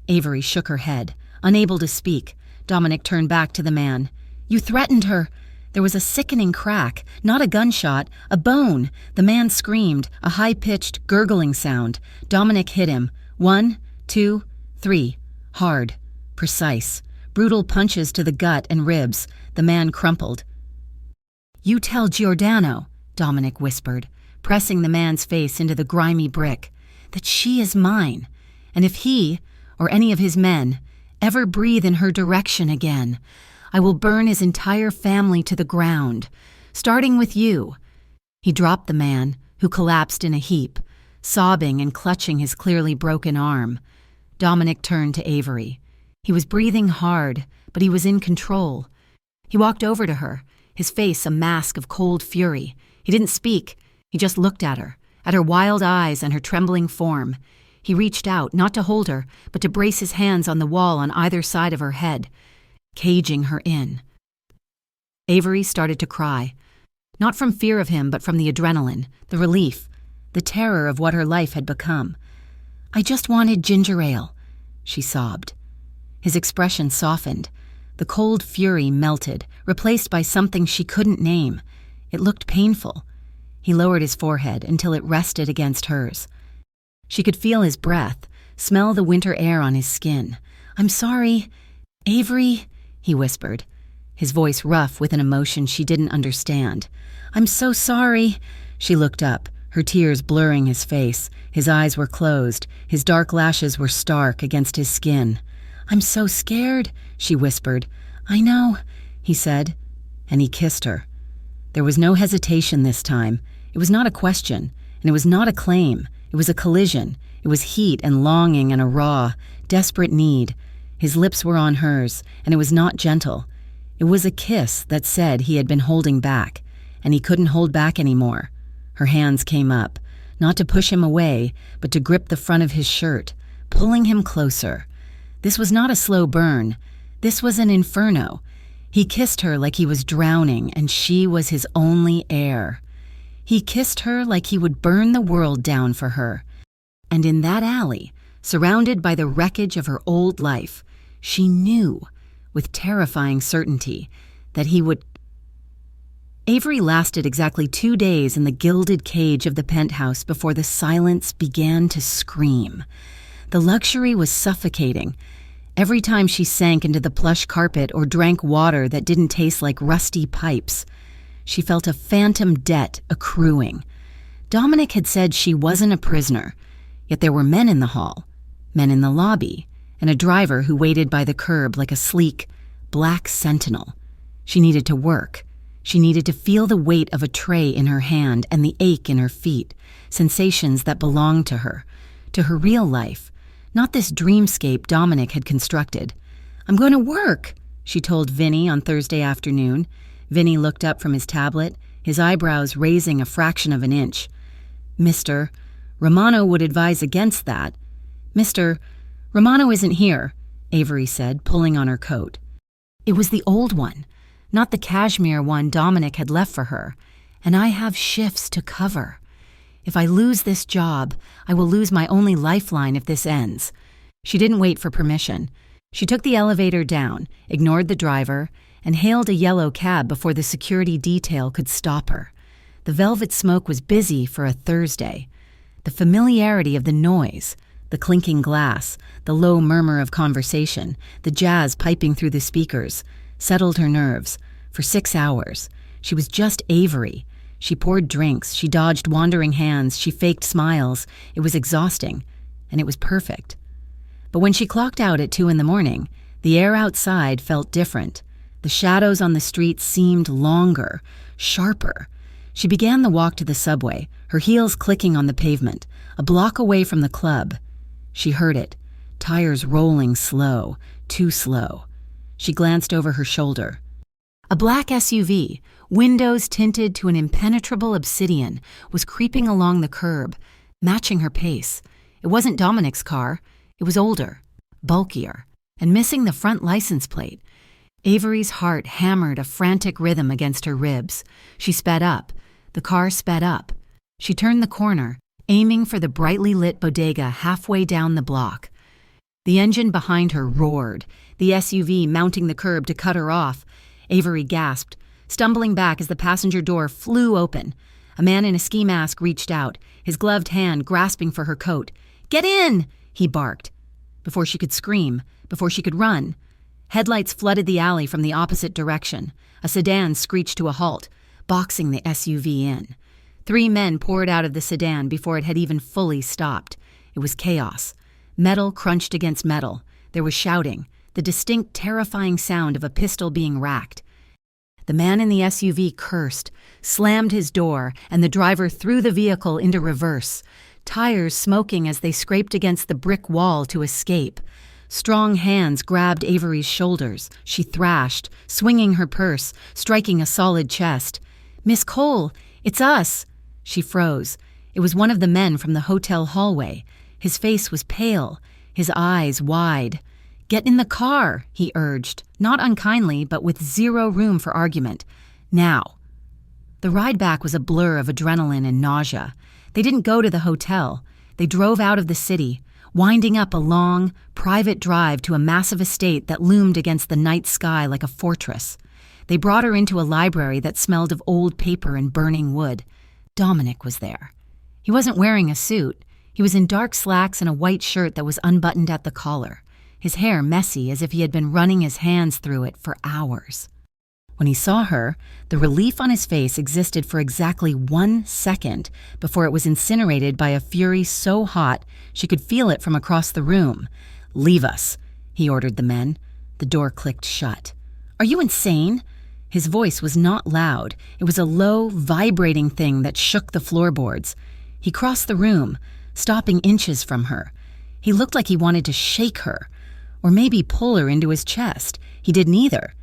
Avery shook her head, unable to speak. Dominic turned back to the man. You threatened her. There was a sickening crack, not a gunshot, a bone. The man screamed, a high-pitched, gurgling sound. Dominic hit him. 1, 2, 3. Hard, precise, brutal punches to the gut and ribs. The man crumpled. You tell Giordano, Dominic whispered, pressing the man's face into the grimy brick, that she is mine, and if he, or any of his men, ever breathe in her direction again, I will burn his entire family to the ground, starting with you. He dropped the man, who collapsed in a heap, sobbing and clutching his clearly broken arm. Dominic turned to Avery. He was breathing hard, but he was in control. He walked over to her, his face a mask of cold fury. He didn't speak. He just looked at her wild eyes and her trembling form. He reached out, not to hold her, but to brace his hands on the wall on either side of her head, caging her in. Avery started to cry, not from fear of him, but from the adrenaline, the relief, the terror of what her life had become. I just wanted ginger ale, she sobbed. His expression softened. The cold fury melted, replaced by something she couldn't name. It looked painful. He lowered his forehead until it rested against hers. She could feel his breath, smell the winter air on his skin. I'm sorry, Avery, he whispered, his voice rough with an emotion she didn't understand. I'm so sorry. She looked up, her tears blurring his face. His eyes were closed, his dark lashes were stark against his skin. I'm so scared, she whispered. I know, he said, and he kissed her. There was no hesitation this time. It was not a question, and it was not a claim. It was a collision. It was heat and longing and a raw, desperate need. His lips were on hers, and it was not gentle. It was a kiss that said he had been holding back, and he couldn't hold back anymore. Her hands came up, not to push him away, but to grip the front of his shirt, pulling him closer. This was not a slow burn. This was an inferno. He kissed her like he was drowning, and she was his only air. He kissed her like he would burn the world down for her. And in that alley, surrounded by the wreckage of her old life, she knew, with terrifying certainty, that he would. Avery lasted exactly 2 days in the gilded cage of the penthouse before the silence began to scream. The luxury was suffocating. Every time she sank into the plush carpet or drank water that didn't taste like rusty pipes, she felt a phantom debt accruing. Dominic had said she wasn't a prisoner, yet there were men in the hall, men in the lobby, and a driver who waited by the curb like a sleek, black sentinel. She needed to work. She needed to feel the weight of a tray in her hand and the ache in her feet, sensations that belonged to her real life, not this dreamscape Dominic had constructed. "I'm going to work," she told Vinny on Thursday afternoon. Vinny looked up from his tablet, his eyebrows raising a fraction of an inch. "Mr. Romano would advise against that." "Mr. Romano isn't here," Avery said, pulling on her coat. It was the old one, not the cashmere one Dominic had left for her. "And I have shifts to cover. If I lose this job, I will lose my only lifeline if this ends." She didn't wait for permission. She took the elevator down, ignored the driver, and hailed a yellow cab before the security detail could stop her. The velvet smoke was busy for a Thursday. The familiarity of the noise, the clinking glass, the low murmur of conversation, the jazz piping through the speakers, settled her nerves. For 6 hours, she was just Avery. She poured drinks, she dodged wandering hands, she faked smiles. It was exhausting, and it was perfect. But when she clocked out at 2 a.m, the air outside felt different. The shadows on the street seemed longer, sharper. She began the walk to the subway, her heels clicking on the pavement, a block away from the club. She heard it, tires rolling slow, too slow. She glanced over her shoulder. A black SUV, windows tinted to an impenetrable obsidian, was creeping along the curb, matching her pace. It wasn't Dominic's car. It was older, bulkier, and missing the front license plate. Avery's heart hammered a frantic rhythm against her ribs. She sped up. The car sped up. She turned the corner, aiming for the brightly lit bodega halfway down the block. The engine behind her roared, the SUV mounting the curb to cut her off. Avery gasped, stumbling back as the passenger door flew open. A man in a ski mask reached out, his gloved hand grasping for her coat. "Get in!" he barked. Before she could scream, before she could run. Headlights flooded the alley from the opposite direction. A sedan screeched to a halt, boxing the SUV in. 3 men poured out of the sedan before it had even fully stopped. It was chaos. Metal crunched against metal. There was shouting, the distinct, terrifying sound of a pistol being racked. The man in the SUV cursed, slammed his door, and the driver threw the vehicle into reverse, tires smoking as they scraped against the brick wall to escape. Strong hands grabbed Avery's shoulders. She thrashed, swinging her purse, striking a solid chest. "Miss Cole, it's us!" She froze. It was one of the men from the hotel hallway. His face was pale, his eyes wide. "Get in the car," he urged, not unkindly, but with zero room for argument. "Now." The ride back was a blur of adrenaline and nausea. They didn't go to the hotel. They drove out of the city, winding up a long, private drive to a massive estate that loomed against the night sky like a fortress. They brought her into a library that smelled of old paper and burning wood. Dominic was there. He wasn't wearing a suit. He was in dark slacks and a white shirt that was unbuttoned at the collar, his hair messy as if he had been running his hands through it for hours. When he saw her, the relief on his face existed for exactly 1 second before it was incinerated by a fury so hot she could feel it from across the room. "Leave us," he ordered the men. The door clicked shut. "Are you insane?" His voice was not loud. It was a low, vibrating thing that shook the floorboards. He crossed the room, stopping inches from her. He looked like he wanted to shake her, or maybe pull her into his chest. He did neither.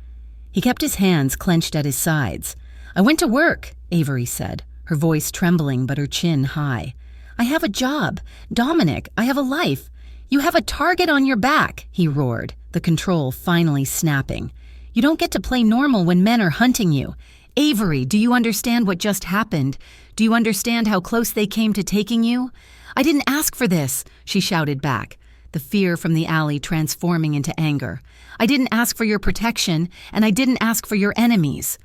He kept his hands clenched at his sides. "I went to work," Avery said, her voice trembling but her chin high. "I have a job. Dominic, I have a life. You have a target on your back," he roared, the control finally snapping. "You don't get to play normal when men are hunting you. Avery, do you understand what just happened? Do you understand how close they came to taking you?" "I didn't ask for this," she shouted back, the fear from the alley transforming into anger. "I didn't ask for your protection, and I didn't ask for your enemies.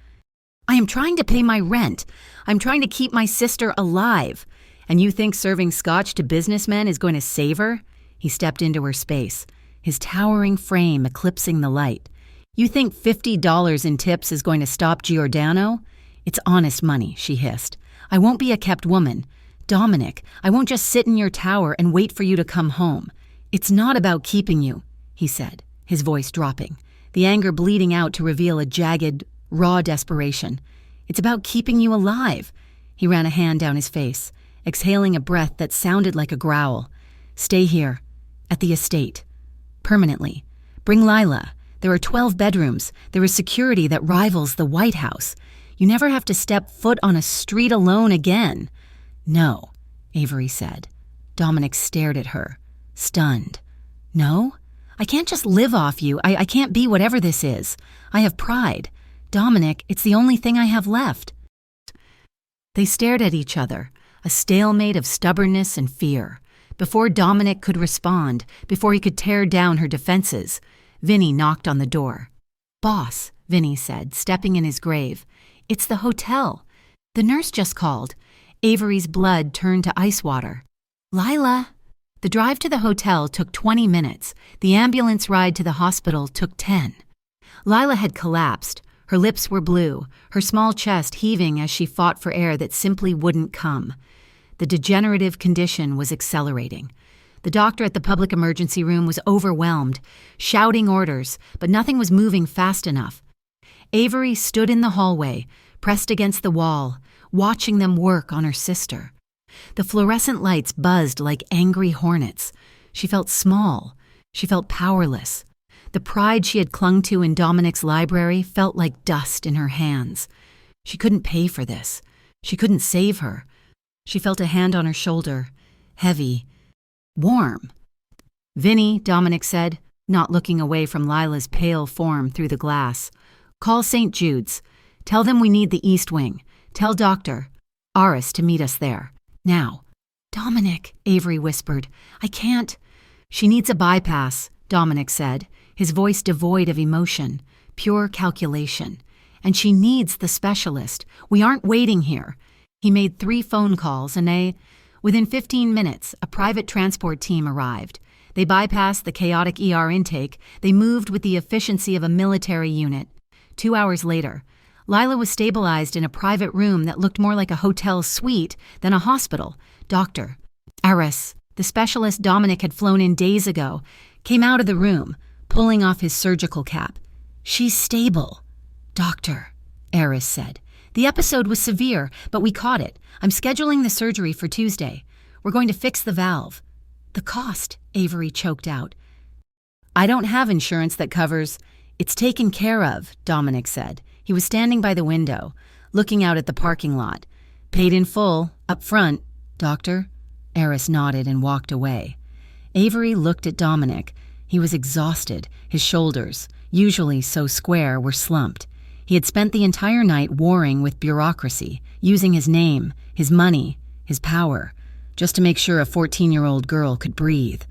I am trying to pay my rent. I'm trying to keep my sister alive. And you think serving scotch to businessmen is going to save her?" He stepped into her space, his towering frame eclipsing the light. "You think $50 in tips is going to stop Giordano? It's honest money," she hissed. "I won't be a kept woman. Dominic, I won't just sit in your tower and wait for you to come home. It's not about keeping you," he said, his voice dropping, the anger bleeding out to reveal a jagged, raw desperation. It's about keeping you alive." He ran a hand down his face, exhaling a breath that sounded like a growl. "Stay here, at the estate. Permanently. Bring Lila. There are 12 bedrooms. There is security that rivals the White House. You never have to step foot on a street alone again." "No," Avery said. Dominic stared at her, stunned. "No? I can't just live off you. I can't be whatever this is. I have pride. Dominic, it's the only thing I have left." They stared at each other, a stalemate of stubbornness and fear. Before Dominic could respond, before he could tear down her defenses, Vinny knocked on the door. "Boss," Vinny said, stepping in his grave. "It's the hotel. The nurse just called." Avery's blood turned to ice water. "Lila." The drive to the hotel took 20 minutes. The ambulance ride to the hospital took 10. Lila had collapsed. Her lips were blue, her small chest heaving as she fought for air that simply wouldn't come. The degenerative condition was accelerating. The doctor at the public emergency room was overwhelmed, shouting orders, but nothing was moving fast enough. Avery stood in the hallway, pressed against the wall, watching them work on her sister. The fluorescent lights buzzed like angry hornets. She felt small. She felt powerless. The pride she had clung to in Dominic's library felt like dust in her hands. She couldn't pay for this. She couldn't save her. She felt a hand on her shoulder, heavy, warm. "Vinny," Dominic said, not looking away from Lila's pale form through the glass. "Call St. Jude's. Tell them we need the East Wing. Tell Dr. Aris to meet us there. Now." "Dominic," Avery whispered, "I can't." "She needs a bypass," Dominic said, his voice devoid of emotion, pure calculation. "And she needs the specialist. We aren't waiting here." He made 3 phone calls and within 15 minutes, a private transport team arrived. They bypassed the chaotic ER intake. They moved with the efficiency of a military unit. 2 hours later, Lila was stabilized in a private room that looked more like a hotel suite than a hospital. Dr. Aris, the specialist Dominic had flown in days ago, came out of the room, pulling off his surgical cap. "She's stable." "Doctor," Aris said, "the episode was severe, but we caught it. I'm scheduling the surgery for Tuesday. We're going to fix the valve." "The cost," Avery choked out. "I don't have insurance that covers—" "It's taken care of," Dominic said. He was standing by the window, looking out at the parking lot. "Paid in full, up front, Doctor." Aris nodded and walked away. Avery looked at Dominic. He was exhausted. His shoulders, usually so square, were slumped. He had spent the entire night warring with bureaucracy, using his name, his money, his power, just to make sure a 14-year-old girl could breathe.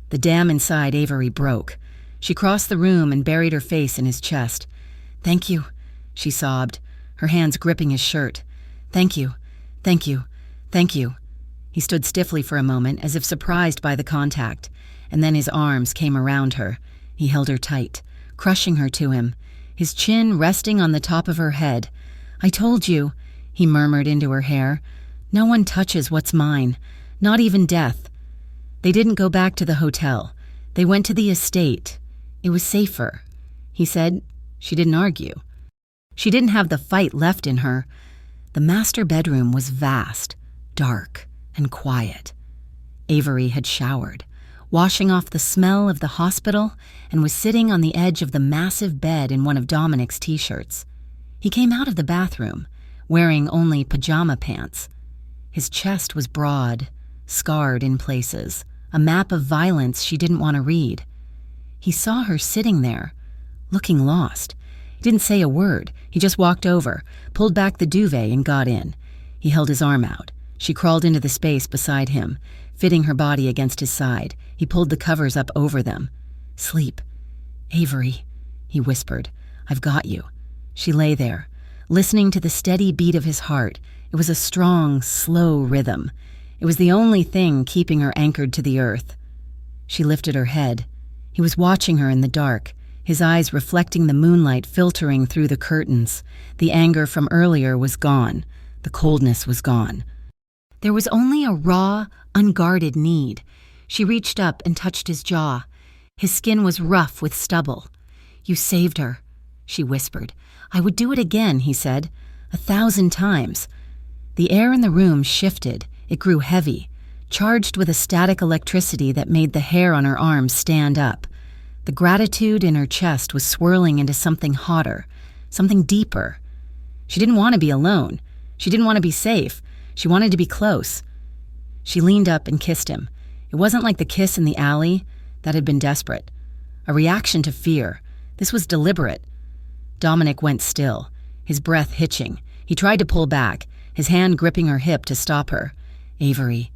The dam inside Avery broke. She crossed the room and buried her face in his chest. "Thank you," she sobbed, her hands gripping his shirt. "Thank you, thank you, thank you." He stood stiffly for a moment, as if surprised by the contact, and then his arms came around her. He held her tight, crushing her to him, his chin resting on the top of her head. "I told you," he murmured into her hair. "No one touches what's mine, not even death." They didn't go back to the hotel. They went to the estate. It was safer. He said. She didn't argue. She didn't have the fight left in her. The master bedroom was vast, dark, and quiet. Avery had showered, washing off the smell of the hospital, and was sitting on the edge of the massive bed in one of Dominic's t-shirts. He came out of the bathroom, wearing only pajama pants. His chest was broad, scarred in places, a map of violence she didn't want to read. He saw her sitting there, looking lost. He didn't say a word. He just walked over, pulled back the duvet, and got in. He held his arm out. She crawled into the space beside him, fitting her body against his side. He pulled the covers up over them. "Sleep. Avery," he whispered. "I've got you." She lay there, listening to the steady beat of his heart. It was a strong, slow rhythm. It was the only thing keeping her anchored to the earth. She lifted her head. He was watching her in the dark, his eyes reflecting the moonlight filtering through the curtains. The anger from earlier was gone. The coldness was gone. There was only a raw, unguarded need. She reached up and touched his jaw. His skin was rough with stubble. "You saved her," she whispered. "I would do it again," he said. 1,000 times. The air in the room shifted. It grew heavy, charged with a static electricity that made the hair on her arms stand up. The gratitude in her chest was swirling into something hotter, something deeper. She didn't want to be alone. She didn't want to be safe. She wanted to be close. She leaned up and kissed him. It wasn't like the kiss in the alley. That had been desperate. A reaction to fear. This was deliberate. Dominic went still, his breath hitching. He tried to pull back, his hand gripping her hip to stop her. "Avery,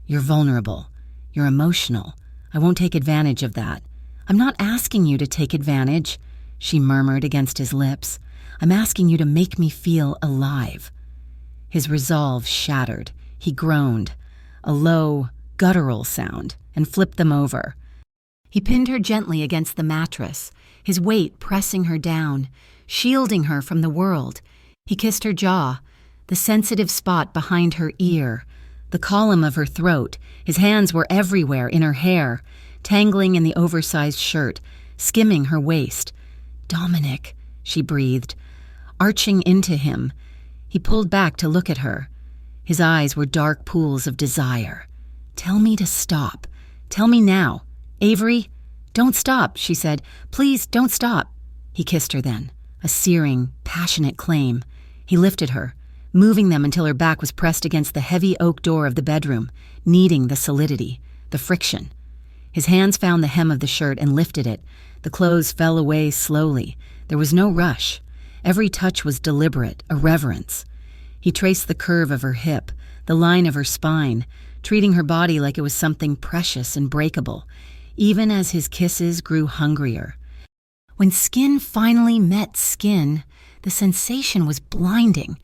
you're vulnerable. You're emotional. I won't take advantage of that." "I'm not asking you to take advantage," she murmured against his lips. "I'm asking you to make me feel alive." His resolve shattered. He groaned, a low, guttural sound, and flipped them over. He pinned her gently against the mattress, his weight pressing her down, shielding her from the world. He kissed her jaw, the sensitive spot behind her ear, the column of her throat. His hands were everywhere in her hair, tangling in the oversized shirt, skimming her waist. "Dominic," she breathed, arching into him. He pulled back to look at her. His eyes were dark pools of desire. "Tell me to stop. Tell me now. Avery, don't stop," she said. "Please, don't stop." He kissed her then, a searing, passionate claim. He lifted her, moving them until her back was pressed against the heavy oak door of the bedroom, kneading the solidity, the friction. His hands found the hem of the shirt and lifted it. The clothes fell away slowly. There was no rush. Every touch was deliberate, a reverence. He traced the curve of her hip, the line of her spine, treating her body like it was something precious and breakable, even as his kisses grew hungrier. When skin finally met skin, the sensation was blinding.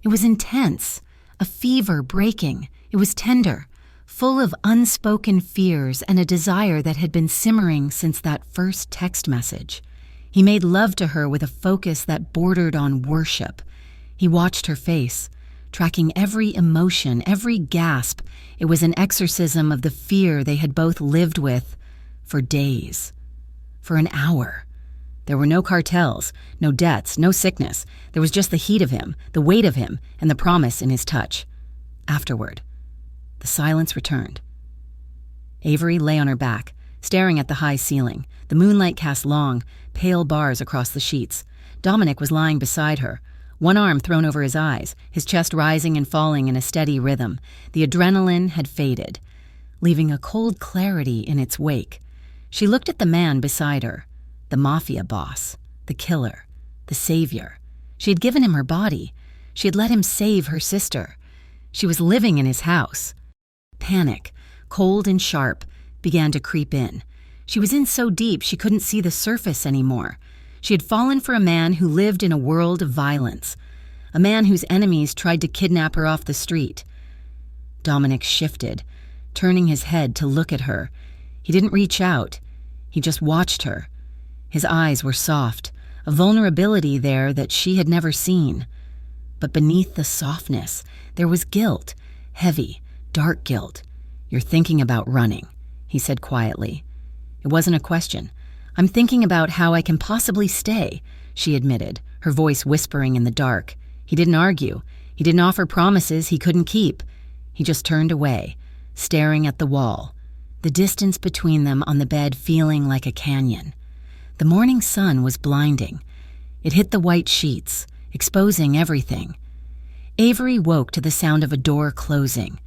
It was intense, a fever breaking. It was tender, full of unspoken fears and a desire that had been simmering since that first text message. He made love to her with a focus that bordered on worship. He watched her face, tracking every emotion, every gasp. It was an exorcism of the fear they had both lived with for days, for an hour. There were no cartels, no debts, no sickness. There was just the heat of him, the weight of him, and the promise in his touch. Afterward, the silence returned. Avery lay on her back, staring at the high ceiling. The moonlight cast long, pale bars across the sheets. Dominic was lying beside her, one arm thrown over his eyes, his chest rising and falling in a steady rhythm. The adrenaline had faded, leaving a cold clarity in its wake. She looked at the man beside her, the mafia boss, the killer, the savior. She had given him her body. She had let him save her sister. She was living in his house. Panic, cold and sharp, began to creep in. She was in so deep she couldn't see the surface anymore. She had fallen for a man who lived in a world of violence, a man whose enemies tried to kidnap her off the street. Dominic shifted, turning his head to look at her. He didn't reach out. He just watched her. His eyes were soft, a vulnerability there that she had never seen. But beneath the softness, there was guilt, heavy, dark guilt. "You're thinking about running," he said quietly. It wasn't a question. "I'm thinking about how I can possibly stay," she admitted, her voice whispering in the dark. He didn't argue. He didn't offer promises he couldn't keep. He just turned away, staring at the wall, the distance between them on the bed feeling like a canyon. The morning sun was blinding. It hit the white sheets, exposing everything. Avery woke to the sound of a door closing.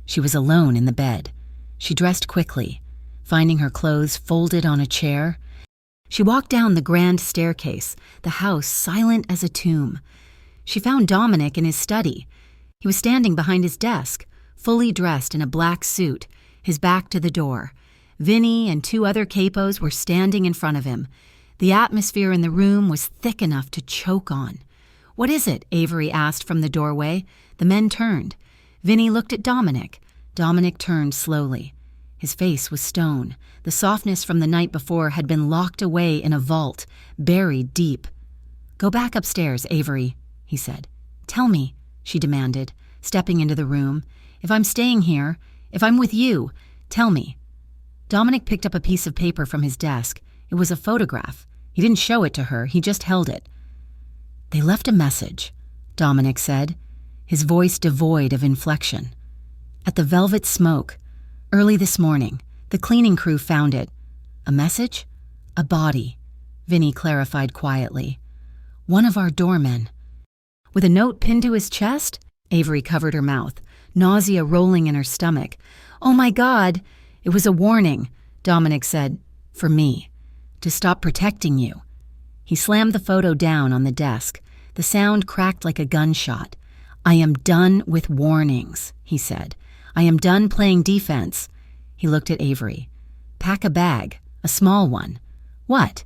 She was alone in the bed. She dressed quickly, finding her clothes folded on a chair. She walked down the grand staircase, the house silent as a tomb. She found Dominic in his study. He was standing behind his desk, fully dressed in a black suit, his back to the door. Vinny and 2 other capos were standing in front of him. The atmosphere in the room was thick enough to choke on. "What is it?" Avery asked from the doorway. The men turned. Vinny looked at Dominic. Dominic turned slowly. His face was stone. The softness from the night before had been locked away in a vault, buried deep. "Go back upstairs, Avery," he said. "Tell me," she demanded, stepping into the room. "If I'm staying here, if I'm with you, tell me." Dominic picked up a piece of paper from his desk. It was a photograph. He didn't show it to her, he just held it. "They left a message. Dominic said, his voice devoid of inflection. At the Velvet Smoke. Early this morning, the cleaning crew found it. A message? A body, Vinny clarified quietly. One of our doormen. With a note pinned to his chest? Avery covered her mouth, nausea rolling in her stomach. Oh my God! It was a warning, Dominic said. For me. To stop protecting you. He slammed the photo down on the desk. The sound cracked like a gunshot. I am done with warnings, he said. I am done playing defense. He looked at Avery. Pack a bag, a small one. What?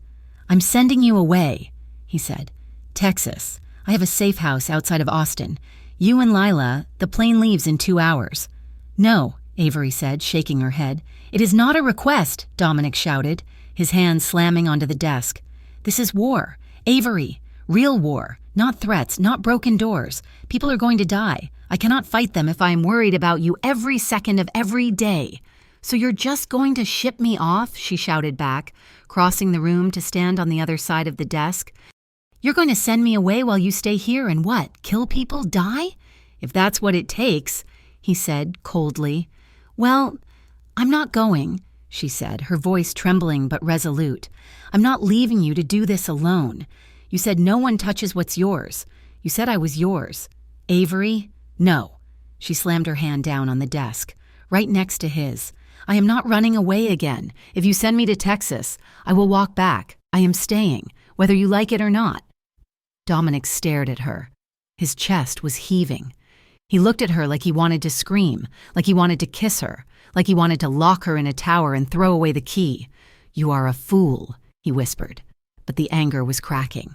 I'm sending you away, he said. Texas. I have a safe house outside of Austin. You and Lila, the plane leaves in 2 hours. No, Avery said, shaking her head. It is not a request, Dominic shouted, his hand slamming onto the desk. This is war. Avery. Real war. Not threats, not broken doors. People are going to die. I cannot fight them if I am worried about you every second of every day. So you're just going to ship me off? She shouted back, crossing the room to stand on the other side of the desk. You're going to send me away while you stay here and what, kill people, die? If that's what it takes, he said coldly. Well, I'm not going, she said, her voice trembling but resolute. I'm not leaving you to do this alone. You said no one touches what's yours. You said I was yours. Avery? No. She slammed her hand down on the desk, right next to his. I am not running away again. If you send me to Texas, I will walk back. I am staying, whether you like it or not. Dominic stared at her. His chest was heaving. He looked at her like he wanted to scream, like he wanted to kiss her, like he wanted to lock her in a tower and throw away the key. You are a fool, he whispered, but the anger was cracking.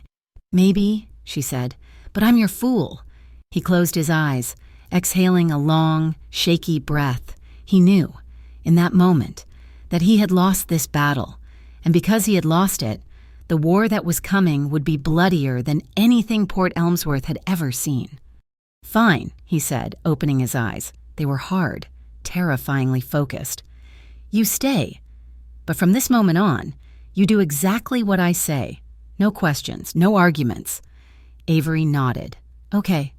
Maybe, she said, but I'm your fool. He closed his eyes, exhaling a long, shaky breath. He knew, in that moment, that he had lost this battle, and because he had lost it, the war that was coming would be bloodier than anything Port Elmsworth had ever seen. Fine, he said, opening his eyes. They were hard, terrifyingly focused. You stay, but from this moment on, you do exactly what I say. No questions, no arguments. Avery nodded. Okay.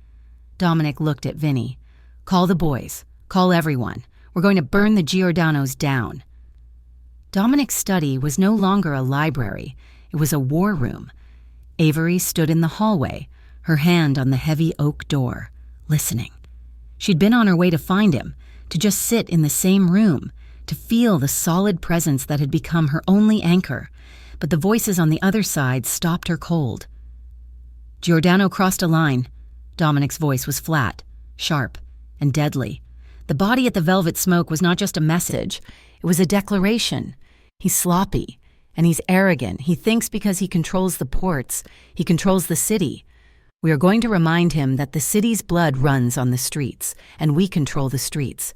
Dominic looked at Vinny. Call the boys. Call everyone. We're going to burn the Giordano's down. Dominic's study was no longer a library. It was a war room. Avery stood in the hallway, her hand on the heavy oak door, listening. She'd been on her way to find him, to just sit in the same room, to feel the solid presence that had become her only anchor, but the voices on the other side stopped her cold. Giordano crossed a line. Dominic's voice was flat, sharp, and deadly. The body at the Velvet Smoke was not just a message, it was a declaration. He's sloppy, and he's arrogant. He thinks because he controls the ports, he controls the city. We are going to remind him that the city's blood runs on the streets, and we control the streets.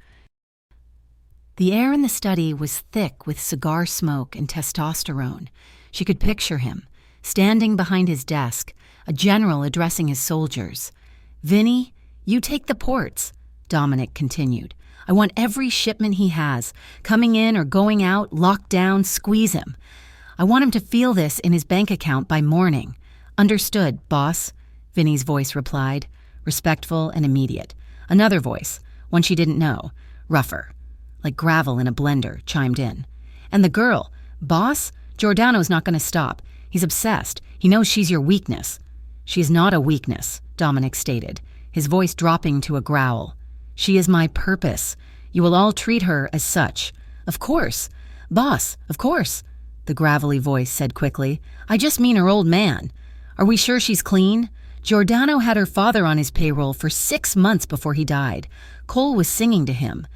The air in the study was thick with cigar smoke and testosterone. She could picture him, standing behind his desk, a general addressing his soldiers. Vinny, you take the ports, Dominic continued. I want every shipment he has, coming in or going out, locked down, squeeze him. I want him to feel this in his bank account by morning. Understood, boss, Vinny's voice replied, respectful and immediate. Another voice, one she didn't know, rougher, like gravel in a blender, chimed in. And the girl, boss, Giordano's not going to stop. He's obsessed. He knows she's your weakness. She is not a weakness, Dominic stated, his voice dropping to a growl. She is my purpose. You will all treat her as such. Of course. Boss, of course, the gravelly voice said quickly. I just mean her old man. Are we sure she's clean? Giordano had her father on his payroll for 6 months before he died. Cole was singing to him.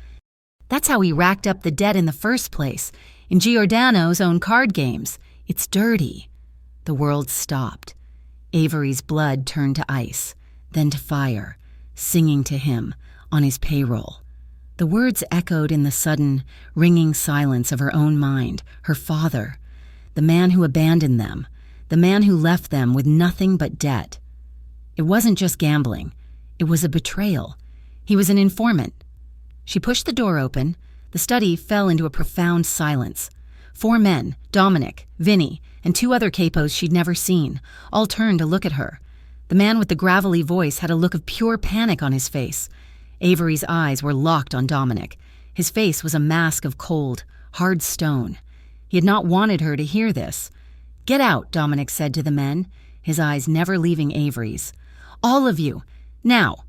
That's how he racked up the debt in the first place, in Giordano's own card games. It's dirty. The world stopped. Avery's blood turned to ice, then to fire, singing to him on his payroll. The words echoed in the sudden, ringing silence of her own mind, her father, the man who abandoned them, the man who left them with nothing but debt. It wasn't just gambling. It was a betrayal. He was an informant. She pushed the door open. The study fell into a profound silence. 4 men, Dominic, Vinny, and 2 other capos she'd never seen, all turned to look at her. The man with the gravelly voice had a look of pure panic on his face. Avery's eyes were locked on Dominic. His face was a mask of cold, hard stone. He had not wanted her to hear this. "Get out," Dominic said to the men, his eyes never leaving Avery's. "All of you, now."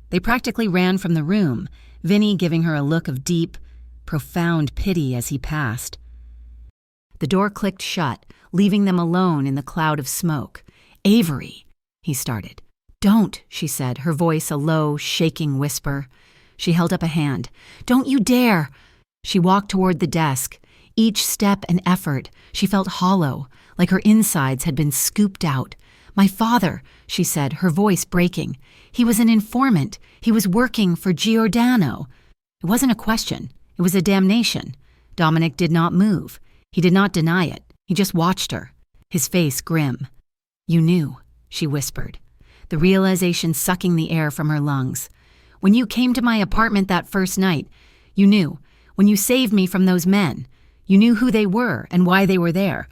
They practically ran from the room, Vinny giving her a look of deep, profound pity as he passed. The door clicked shut, leaving them alone in the cloud of smoke. "Avery," he started. "Don't," she said, her voice a low, shaking whisper. She held up a hand. "Don't you dare!" She walked toward the desk. Each step an effort. She felt hollow, like her insides had been scooped out. "My father," she said, her voice breaking. "He was an informant. He was working for Giordano." It wasn't a question. It was a damnation. Dominic did not move. He did not deny it. He just watched her, his face grim. "You knew," she whispered, the realization sucking the air from her lungs. "When you came to my apartment that first night, you knew. When you saved me from those men, you knew who they were and why they were there.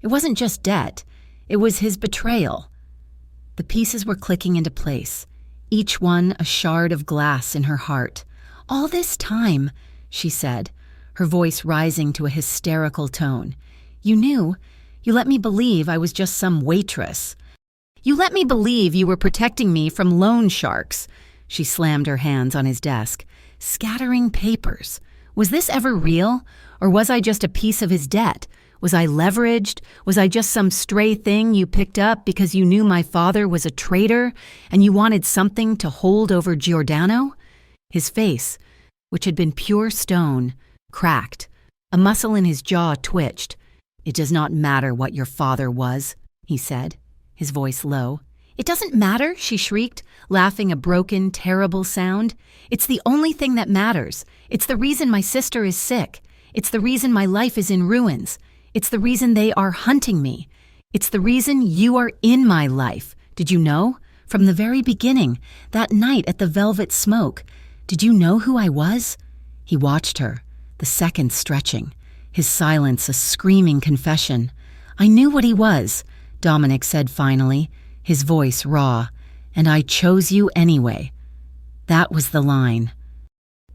It wasn't just debt. It was his betrayal." The pieces were clicking into place, each one a shard of glass in her heart. "All this time," she said, her voice rising to a hysterical tone. "You knew. You let me believe I was just some waitress. You let me believe you were protecting me from loan sharks." She slammed her hands on his desk. "Scattering papers. Was this ever real? Or was I just a piece of his debt? Was I leveraged? Was I just some stray thing you picked up because you knew my father was a traitor and you wanted something to hold over Giordano?" His face, which had been pure stone, cracked. A muscle in his jaw twitched. "It does not matter what your father was," he said, his voice low. "It doesn't matter," she shrieked, laughing a broken, terrible sound. "It's the only thing that matters. It's the reason my sister is sick. It's the reason my life is in ruins. It's the reason they are hunting me. It's the reason you are in my life. Did you know? From the very beginning, that night at the Velvet Smoke. Did you know who I was?" He watched her, the seconds stretching, his silence a screaming confession. "I knew what he was," Dominic said finally, his voice raw. "And I chose you anyway." That was the line.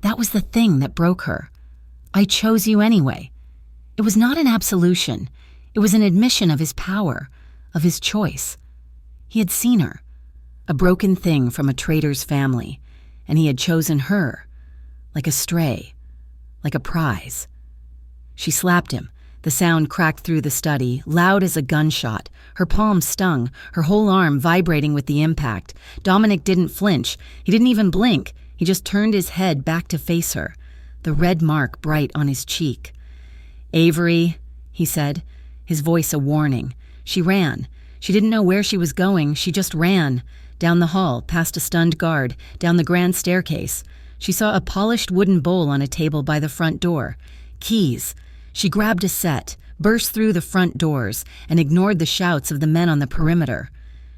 That was the thing that broke her. "I chose you anyway." It was not an absolution. It was an admission of his power, of his choice. He had seen her, a broken thing from a traitor's family, and he had chosen her, like a stray, like a prize. She slapped him. The sound cracked through the study, loud as a gunshot. Her palm stung, her whole arm vibrating with the impact. Dominic didn't flinch. He didn't even blink. He just turned his head back to face her, the red mark bright on his cheek. "Avery," he said, his voice a warning. She ran. She didn't know where she was going. She just ran. Down the hall, past a stunned guard, down the grand staircase. She saw a polished wooden bowl on a table by the front door. Keys. She grabbed a set, burst through the front doors, and ignored the shouts of the men on the perimeter.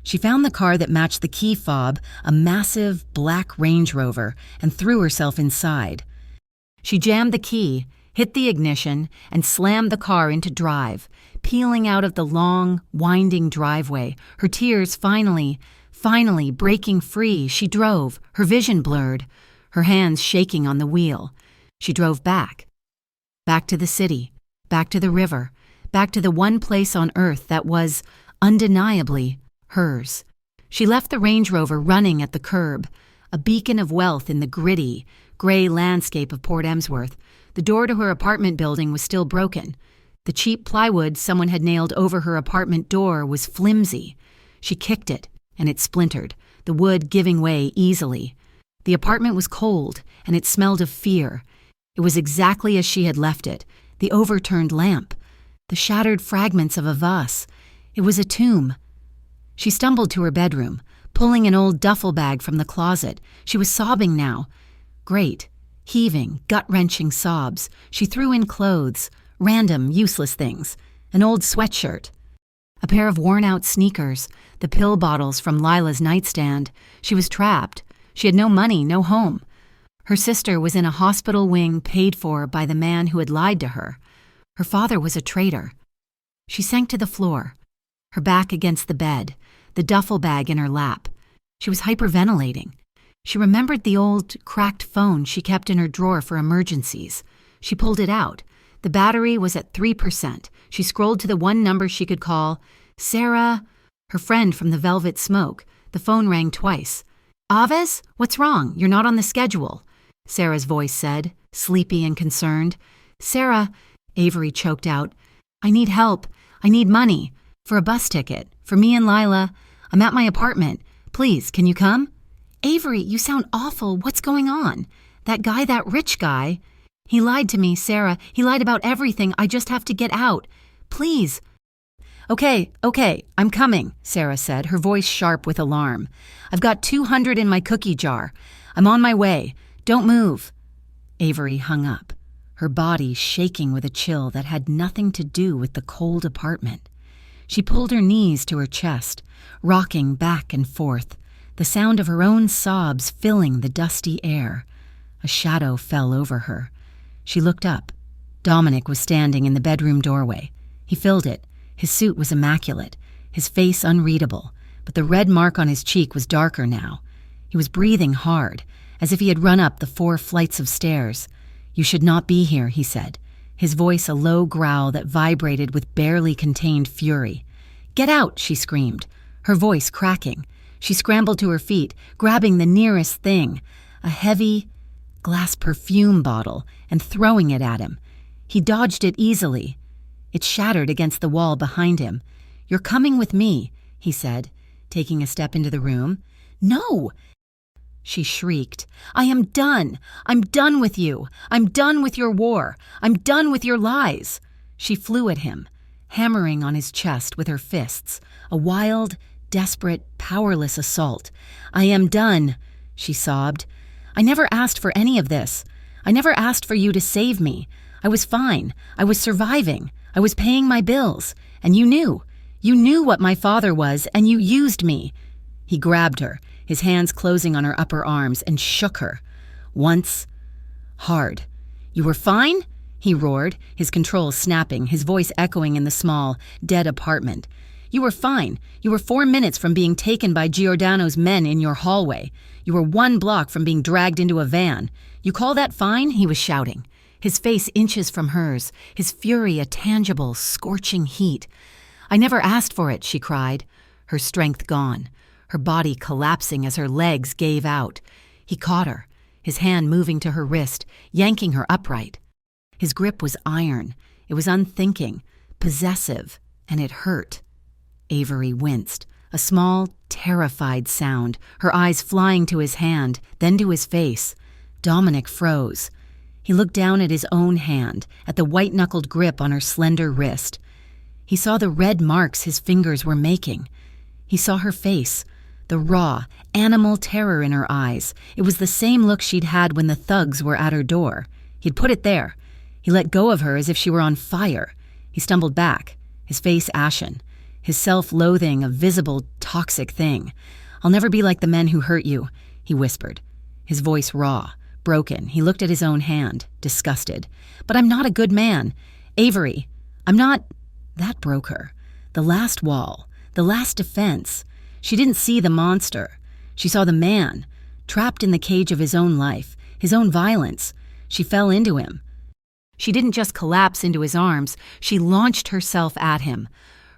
She found the car that matched the key fob, a massive black Range Rover, and threw herself inside. She jammed the key, hit the ignition, and slammed the car into drive, peeling out of the long, winding driveway, her tears finally breaking free. She drove, her vision blurred, her hands shaking on the wheel. She drove back to the city, back to the river, back to the one place on earth that was, undeniably, hers. She left the Range Rover running at the curb, a beacon of wealth in the gritty, gray landscape of Port Emsworth. The door to her apartment building was still broken. The cheap plywood someone had nailed over her apartment door was flimsy. She kicked it, and it splintered, the wood giving way easily. The apartment was cold, and it smelled of fear. It was exactly as she had left it, the overturned lamp, the shattered fragments of a vase. It was a tomb. She stumbled to her bedroom, pulling an old duffel bag from the closet. She was sobbing now. Great, heaving, gut-wrenching sobs. She threw in clothes, random, useless things, an old sweatshirt, a pair of worn-out sneakers, the pill bottles from Lila's nightstand. She was trapped. She had no money, no home. Her sister was in a hospital wing paid for by the man who had lied to her. Her father was a traitor. She sank to the floor, her back against the bed, the duffel bag in her lap. She was hyperventilating. She remembered the old, cracked phone she kept in her drawer for emergencies. She pulled it out. The battery was at 3%. She scrolled to the one number she could call. Sarah, her friend from the Velvet Smoke. The phone rang twice. Aves, what's wrong? You're not on the schedule, Sarah's voice said, sleepy and concerned. Sarah, Avery choked out, I need help. I need money. For a bus ticket. For me and Lila. I'm at my apartment. Please, can you come? Avery, you sound awful. What's going on? That guy, that rich guy. He lied to me, Sarah. He lied about everything. I just have to get out. Please. Okay, I'm coming, Sarah said, her voice sharp with alarm. I've got 200 in my cookie jar. I'm on my way. Don't move. Avery hung up, her body shaking with a chill that had nothing to do with the cold apartment. She pulled her knees to her chest, rocking back and forth, the sound of her own sobs filling the dusty air. A shadow fell over her. She looked up. Dominic was standing in the bedroom doorway. He filled it. His suit was immaculate, his face unreadable, but the red mark on his cheek was darker now. He was breathing hard, as if he had run up the 4 flights of stairs. You should not be here, he said, his voice a low growl that vibrated with barely contained fury. Get out, she screamed, her voice cracking. She scrambled to her feet, grabbing the nearest thing, a heavy glass perfume bottle, and throwing it at him. He dodged it easily. It shattered against the wall behind him. You're coming with me, he said, taking a step into the room. No! She shrieked. I am done. I'm done with you. I'm done with your war. I'm done with your lies. She flew at him, hammering on his chest with her fists, a wild, desperate, powerless assault. I am done, she sobbed. I never asked for any of this. I never asked for you to save me. I was fine. I was surviving. I was paying my bills. And you knew. You knew what my father was, and you used me. He grabbed her, his hands closing on her upper arms, and shook her. Once. Hard. You were fine? He roared, his control snapping, his voice echoing in the small, dead apartment. You were fine. You were 4 minutes from being taken by Giordano's men in your hallway. You were 1 block from being dragged into a van. You call that fine? He was shouting, his face inches from hers, his fury a tangible, scorching heat. I never asked for it, she cried, her strength gone, her body collapsing as her legs gave out. He caught her, his hand moving to her wrist, yanking her upright. His grip was iron. It was unthinking, possessive, and it hurt. Avery winced, a small, terrified sound, her eyes flying to his hand, then to his face. Dominic froze. He looked down at his own hand, at the white-knuckled grip on her slender wrist. He saw the red marks his fingers were making. He saw her face, the raw, animal terror in her eyes. It was the same look she'd had when the thugs were at her door. He'd put it there. He let go of her as if she were on fire. He stumbled back, his face ashen, his self-loathing a visible, toxic thing. I'll never be like the men who hurt you, he whispered, his voice raw. Broken, he looked at his own hand, disgusted. But I'm not a good man. Avery, I'm not... That broke her. The last wall, the last defense. She didn't see the monster. She saw the man, trapped in the cage of his own life, his own violence. She fell into him. She didn't just collapse into his arms, she launched herself at him,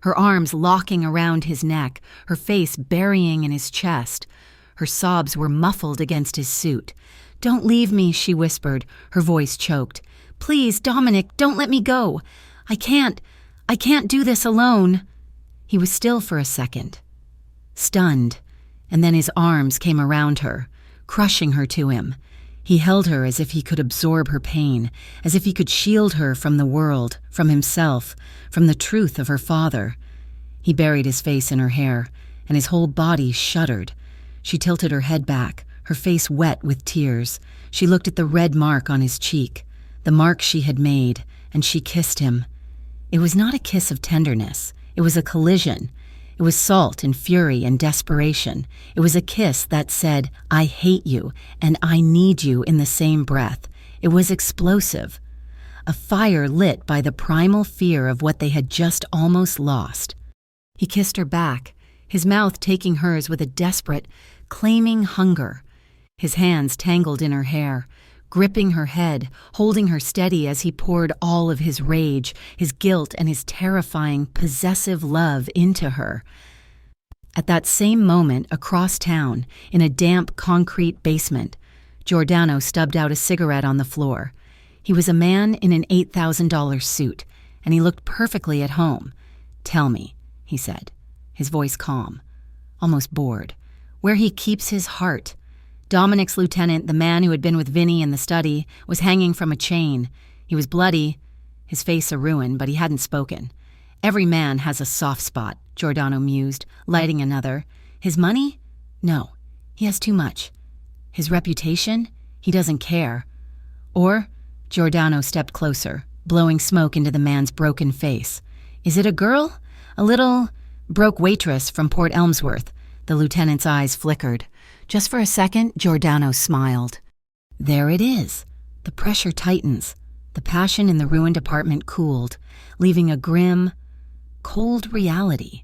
her arms locking around his neck, her face burying in his chest. Her sobs were muffled against his suit. Don't leave me, she whispered, her voice choked. Please, Dominic, don't let me go. I can't do this alone. He was still for a second, stunned, and then his arms came around her, crushing her to him. He held her as if he could absorb her pain, as if he could shield her from the world, from himself, from the truth of her father. He buried his face in her hair, and his whole body shuddered. She tilted her head back, her face wet with tears. She looked at the red mark on his cheek, the mark she had made, and she kissed him. It was not a kiss of tenderness. It was a collision. It was salt and fury and desperation. It was a kiss that said, I hate you and I need you in the same breath. It was explosive. A fire lit by the primal fear of what they had just almost lost. He kissed her back, his mouth taking hers with a desperate, claiming hunger. His hands tangled in her hair, gripping her head, holding her steady as he poured all of his rage, his guilt, and his terrifying, possessive love into her. At that same moment, across town, in a damp concrete basement, Giordano stubbed out a cigarette on the floor. He was a man in an $8,000 suit, and he looked perfectly at home. "Tell me," he said, his voice calm, almost bored, "where he keeps his heart." Dominic's lieutenant, the man who had been with Vinny in the study, was hanging from a chain. He was bloody, his face a ruin, but he hadn't spoken. "Every man has a soft spot," Giordano mused, lighting another. "His money? No, he has too much. His reputation? He doesn't care." Or, Giordano stepped closer, blowing smoke into the man's broken face. "Is it a girl? A little broke waitress from Port Elmsworth?" The lieutenant's eyes flickered. Just for a second, Giordano smiled. There it is. The pressure tightens. The passion in the ruined apartment cooled, leaving a grim, cold reality.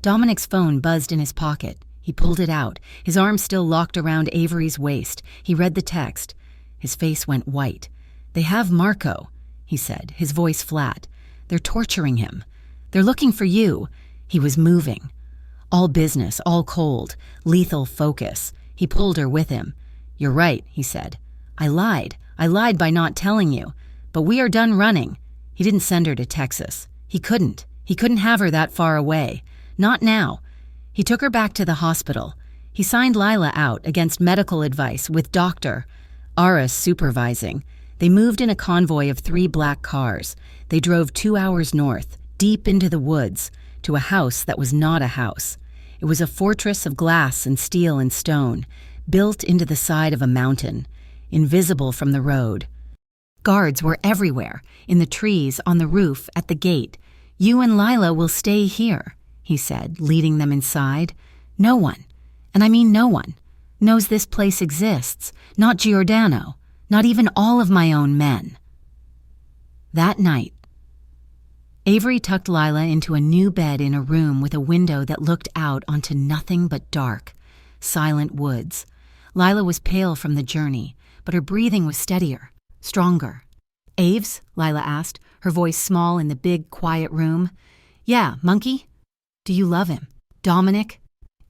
Dominic's phone buzzed in his pocket. He pulled it out, his arm still locked around Avery's waist. He read the text. His face went white. "They have Marco," he said, his voice flat. "They're torturing him. They're looking for you." He was moving. All business, all cold, lethal focus. He pulled her with him. "You're right," he said. I lied by not telling you. But we are done running." He didn't send her to Texas. He couldn't have her that far away. Not now. He took her back to the hospital. He signed Lila out against medical advice with Dr. Aras supervising. They moved in a convoy of 3 black cars. They drove 2 hours north, deep into the woods, to a house that was not a house. It was a fortress of glass and steel and stone, built into the side of a mountain, invisible from the road. Guards were everywhere, in the trees, on the roof, at the gate. "You and Lila will stay here," he said, leading them inside. "No one, and I mean no one, knows this place exists. Not Giordano, not even all of my own men." That night, Avery tucked Lila into a new bed in a room with a window that looked out onto nothing but dark, silent woods. Lila was pale from the journey, but her breathing was steadier, stronger. "Aves?" Lila asked, her voice small in the big, quiet room. "Yeah, monkey? Do you love him? Dominic?"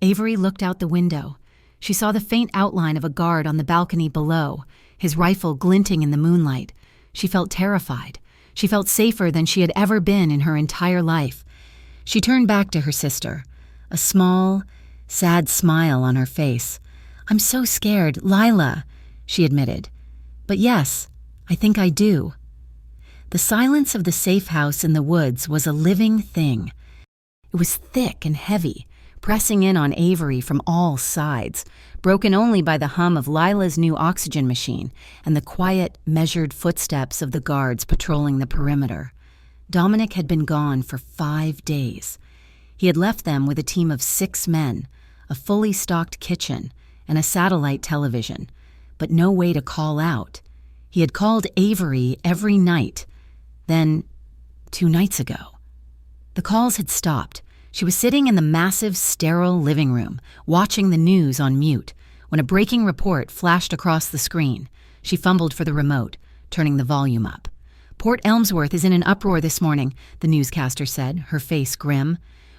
Avery looked out the window. She saw the faint outline of a guard on the balcony below, his rifle glinting in the moonlight. She felt terrified. She felt safer than she had ever been in her entire life. She turned back to her sister, a small, sad smile on her face. "I'm so scared, Lila," she admitted. "But yes, I think I do." The silence of the safe house in the woods was a living thing. It was thick and heavy, pressing in on Avery from all sides, broken only by the hum of Lila's new oxygen machine and the quiet, measured footsteps of the guards patrolling the perimeter. Dominic had been gone for 5 days. He had left them with a team of 6 men, a fully stocked kitchen, and a satellite television, but no way to call out. He had called Avery every night. Then, 2 nights ago, the calls had stopped. She was sitting in the massive, sterile living room, watching the news on mute, when a breaking report flashed across the screen. She fumbled for the remote, turning the volume up. "Port Elmsworth is in an uproar this morning," the newscaster said, her face grim.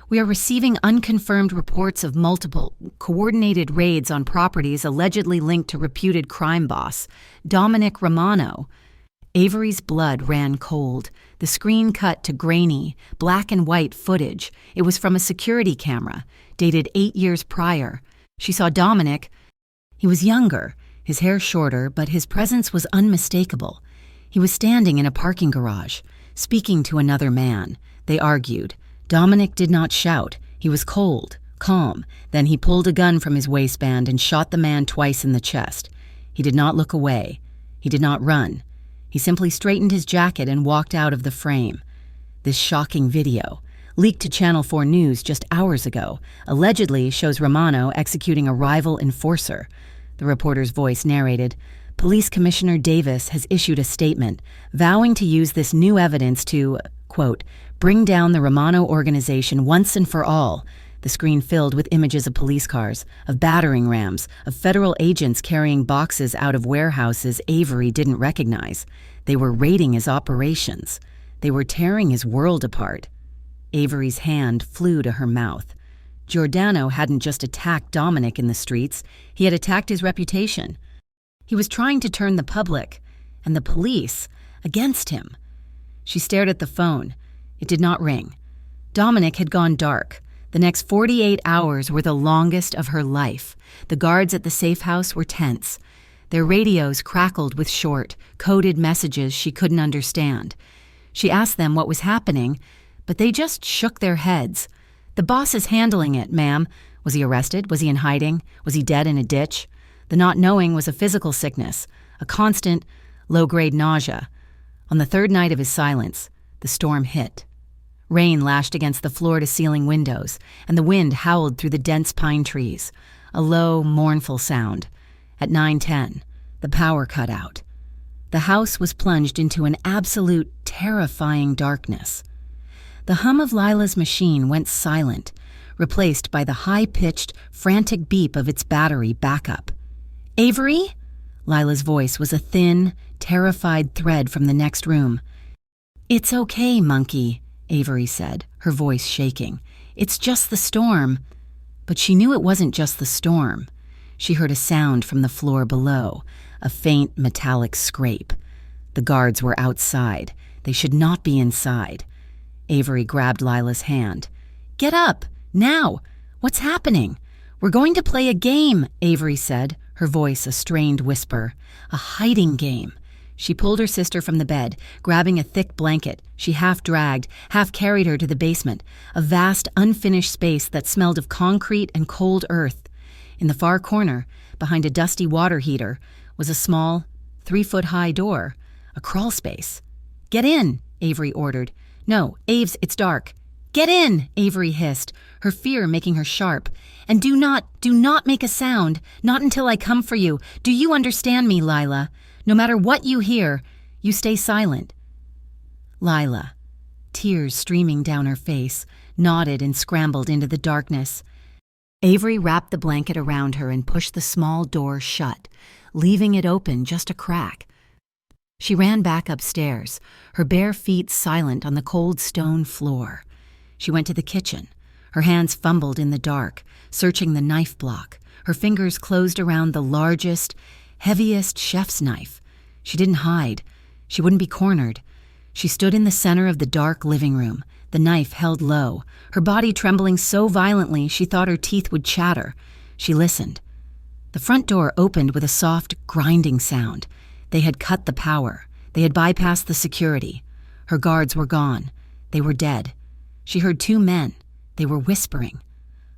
"We are receiving unconfirmed reports of multiple, coordinated raids on properties allegedly linked to reputed crime boss, Dominic Romano." Avery's blood ran cold. The screen cut to grainy, black and white footage. It was from a security camera, dated 8 years prior. She saw Dominic. He was younger, his hair shorter, but his presence was unmistakable. He was standing in a parking garage, speaking to another man. They argued. Dominic did not shout. He was cold, calm. Then he pulled a gun from his waistband and shot the man twice in the chest. He did not look away. He did not run. He simply straightened his jacket and walked out of the frame. This shocking video, leaked to Channel 4 News just hours ago, allegedly shows Romano executing a rival enforcer. The reporter's voice narrated, "Police Commissioner Davis has issued a statement vowing to use this new evidence to, quote, bring down the Romano organization once and for all. the screen filled with images of police cars, of battering rams, of federal agents carrying boxes out of warehouses Avery didn't recognize. They were raiding his operations. They were tearing his world apart. Avery's hand flew to her mouth. Giordano hadn't just attacked Dominic in the streets, he had attacked his reputation. He was trying to turn the public, and the police, against him. She stared at the phone. It did not ring. Dominic had gone dark. The next 48 hours were the longest of her life. The guards at the safe house were tense. Their radios crackled with short, coded messages she couldn't understand. She asked them what was happening, but they just shook their heads. "The boss is handling it, ma'am." Was he arrested? Was he in hiding? Was he dead in a ditch? The not knowing was a physical sickness, a constant, low-grade nausea. On the third night of his silence, the storm hit. Rain lashed against the floor-to-ceiling windows, and the wind howled through the dense pine trees, a low, mournful sound. At 9:10, the power cut out. The house was plunged into an absolute, terrifying darkness. The hum of Lila's machine went silent, replaced by the high-pitched, frantic beep of its battery backup. "Avery?" Lila's voice was a thin, terrified thread from the next room. "It's okay, monkey," Avery said, her voice shaking. "It's just the storm." But she knew it wasn't just the storm. She heard a sound from the floor below, a faint metallic scrape. The guards were outside. They should not be inside. Avery grabbed Lila's hand. "Get up! Now! What's happening?" "We're going to play a game," Avery said, her voice a strained whisper. "A hiding game." She pulled her sister from the bed, grabbing a thick blanket. She half-dragged, half-carried her to the basement, a vast, unfinished space that smelled of concrete and cold earth. In the far corner, behind a dusty water heater, was a small, 3-foot-high door, a crawl space. "Get in," Avery ordered. "No, Aves, it's dark." "Get in," Avery hissed, her fear making her sharp. "And do not make a sound, not until I come for you. Do you understand me, Lila? No matter what you hear, you stay silent." Lila, tears streaming down her face, nodded and scrambled into the darkness. Avery wrapped the blanket around her and pushed the small door shut, leaving it open just a crack. She ran back upstairs, her bare feet silent on the cold stone floor. She went to the kitchen. Her hands fumbled in the dark, searching the knife block. Her fingers closed around the largest, heaviest chef's knife. She didn't hide. She wouldn't be cornered. She stood in the center of the dark living room, the knife held low, her body trembling so violently she thought her teeth would chatter. She listened. The front door opened with a soft, grinding sound. They had cut the power. They had bypassed the security. Her guards were gone. They were dead. She heard 2 men. They were whispering.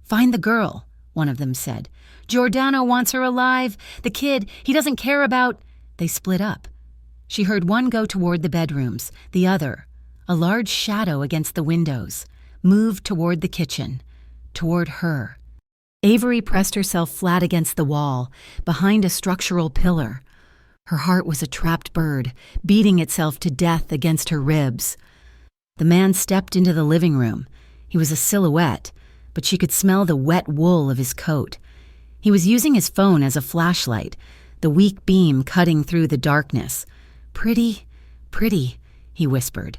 "Find the girl," one of them said. "Giordano wants her alive. The kid, he doesn't care about—" They split up. She heard one go toward the bedrooms, the other, a large shadow against the windows, moved toward the kitchen, toward her. Avery pressed herself flat against the wall, behind a structural pillar. Her heart was a trapped bird, beating itself to death against her ribs. The man stepped into the living room. He was a silhouette, but she could smell the wet wool of his coat. He was using his phone as a flashlight, the weak beam cutting through the darkness. "Pretty, pretty," he whispered.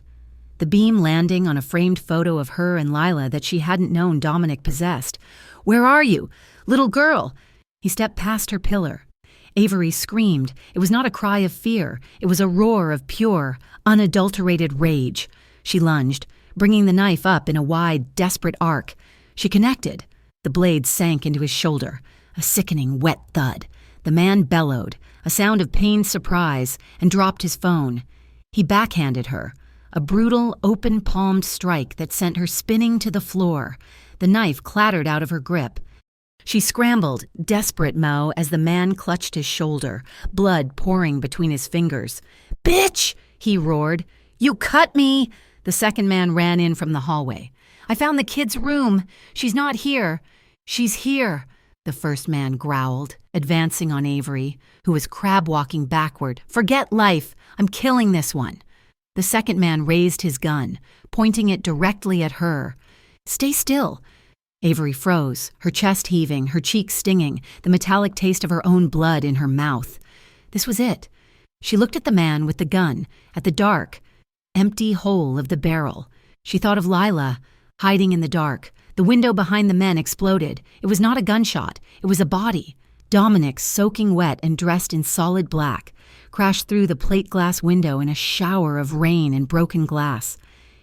The beam landing on a framed photo of her and Lila that she hadn't known Dominic possessed. "Where are you? Little girl!" He stepped past her pillar. Avery screamed. It was not a cry of fear. It was a roar of pure, unadulterated rage. She lunged, bringing the knife up in a wide, desperate arc. She connected. The blade sank into his shoulder, a sickening, wet thud. The man bellowed, a sound of pained surprise, and dropped his phone. He backhanded her, a brutal, open-palmed strike that sent her spinning to the floor. The knife clattered out of her grip. She scrambled, desperate, Mo, as the man clutched his shoulder, blood pouring between his fingers. "Bitch!" he roared. "You cut me!" The second man ran in from the hallway. "I found the kid's room. She's not here." "She's here," the first man growled, advancing on Avery, who was crab-walking backward. "Forget life. I'm killing this one." The second man raised his gun, pointing it directly at her. "Stay still." Avery froze, her chest heaving, her cheeks stinging, the metallic taste of her own blood in her mouth. This was it. She looked at the man with the gun, at the dark, empty hole of the barrel. She thought of Lila, hiding in the dark. The window behind the men exploded. It was not a gunshot. It was a body. Dominic, soaking wet and dressed in solid black, crashed through the plate glass window in a shower of rain and broken glass.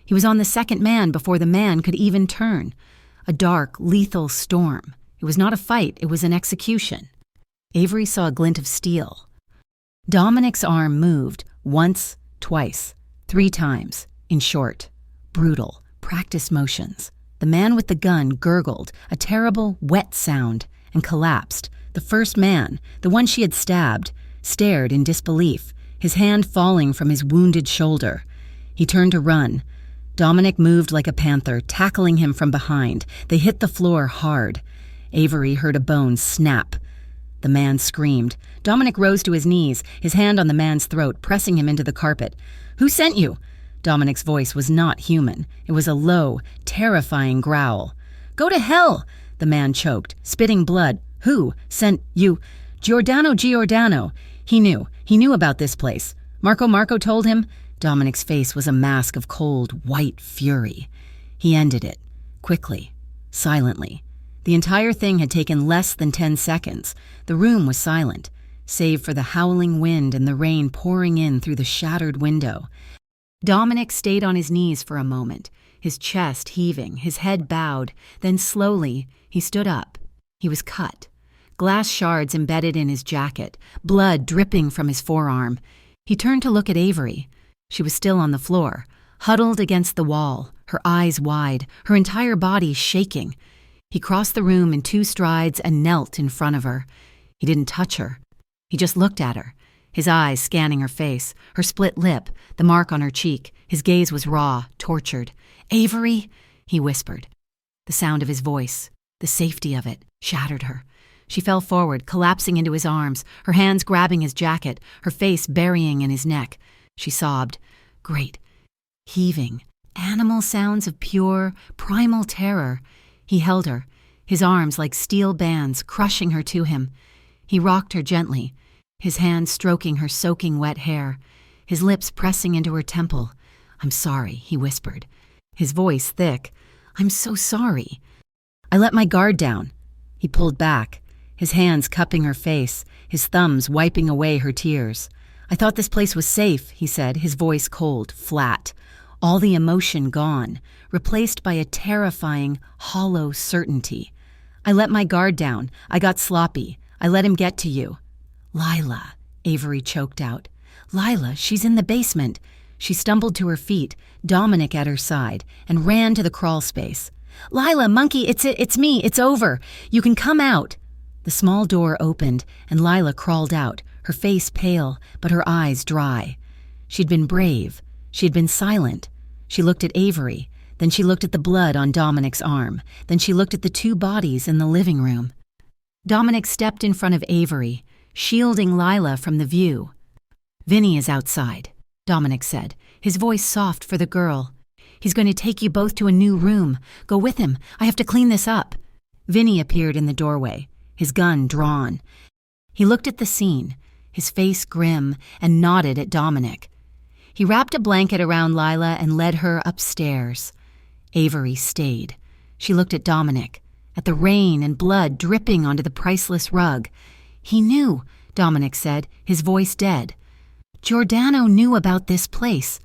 He was on the second man before the man could even turn. A dark, lethal storm. It was not a fight, it was an execution. Avery saw a glint of steel. Dominic's arm moved, once, twice, 3 times, in short, brutal, practiced motions. The man with the gun gurgled, a terrible, wet sound, and collapsed. The first man, the one she had stabbed, stared in disbelief, his hand falling from his wounded shoulder. He turned to run. Dominic moved like a panther, tackling him from behind. They hit the floor hard. Avery heard a bone snap. The man screamed. Dominic rose to his knees, his hand on the man's throat, pressing him into the carpet. "Who sent you?" Dominic's voice was not human. It was a low, terrifying growl. "Go to hell!" The man choked, spitting blood. "Who sent you?" Giordano. He knew about this place. Marco told him. Dominic's face was a mask of cold, white fury. He ended it, quickly, silently. The entire thing had taken less than 10 seconds. The room was silent, save for the howling wind and the rain pouring in through the shattered window. Dominic stayed on his knees for a moment, his chest heaving, his head bowed. Then slowly, he stood up. He was cut. Glass shards embedded in his jacket, blood dripping from his forearm. He turned to look at Avery. She was still on the floor, huddled against the wall, her eyes wide, her entire body shaking. He crossed the room in 2 strides and knelt in front of her. He didn't touch her. He just looked at her, his eyes scanning her face, her split lip, the mark on her cheek. His gaze was raw, tortured. "Avery," he whispered. The sound of his voice, the safety of it, shattered her. She fell forward, collapsing into his arms, her hands grabbing his jacket, her face burying in his neck. She sobbed. Great, heaving, animal sounds of pure, primal terror. He held her, his arms like steel bands crushing her to him. He rocked her gently, his hand stroking her soaking wet hair, his lips pressing into her temple. "I'm sorry," he whispered, his voice thick. "I'm so sorry." "I let my guard down." He pulled back, his hands cupping her face, his thumbs wiping away her tears. "I thought this place was safe," he said, his voice cold, flat, all the emotion gone, replaced by a terrifying, hollow certainty. "I let my guard down. I got sloppy. I let him get to you." "Lila," Avery choked out. "Lila, she's in the basement." She stumbled to her feet, Dominic at her side, and ran to the crawl space. "Lila, monkey, it's me. It's over. You can come out." The small door opened, and Lila crawled out, her face pale, but her eyes dry. She'd been brave. She had been silent. She looked at Avery. Then she looked at the blood on Dominic's arm. Then she looked at the 2 bodies in the living room. Dominic stepped in front of Avery, shielding Lila from the view. "Vinny is outside," Dominic said, his voice soft for the girl. "He's going to take you both to a new room. Go with him. I have to clean this up." Vinny appeared in the doorway, his gun drawn. He looked at the scene, his face grim, and nodded at Dominic. He wrapped a blanket around Lila and led her upstairs. Avery stayed. She looked at Dominic, at the rain and blood dripping onto the priceless rug. "He knew," Dominic said, his voice dead. "Giordano knew about this place,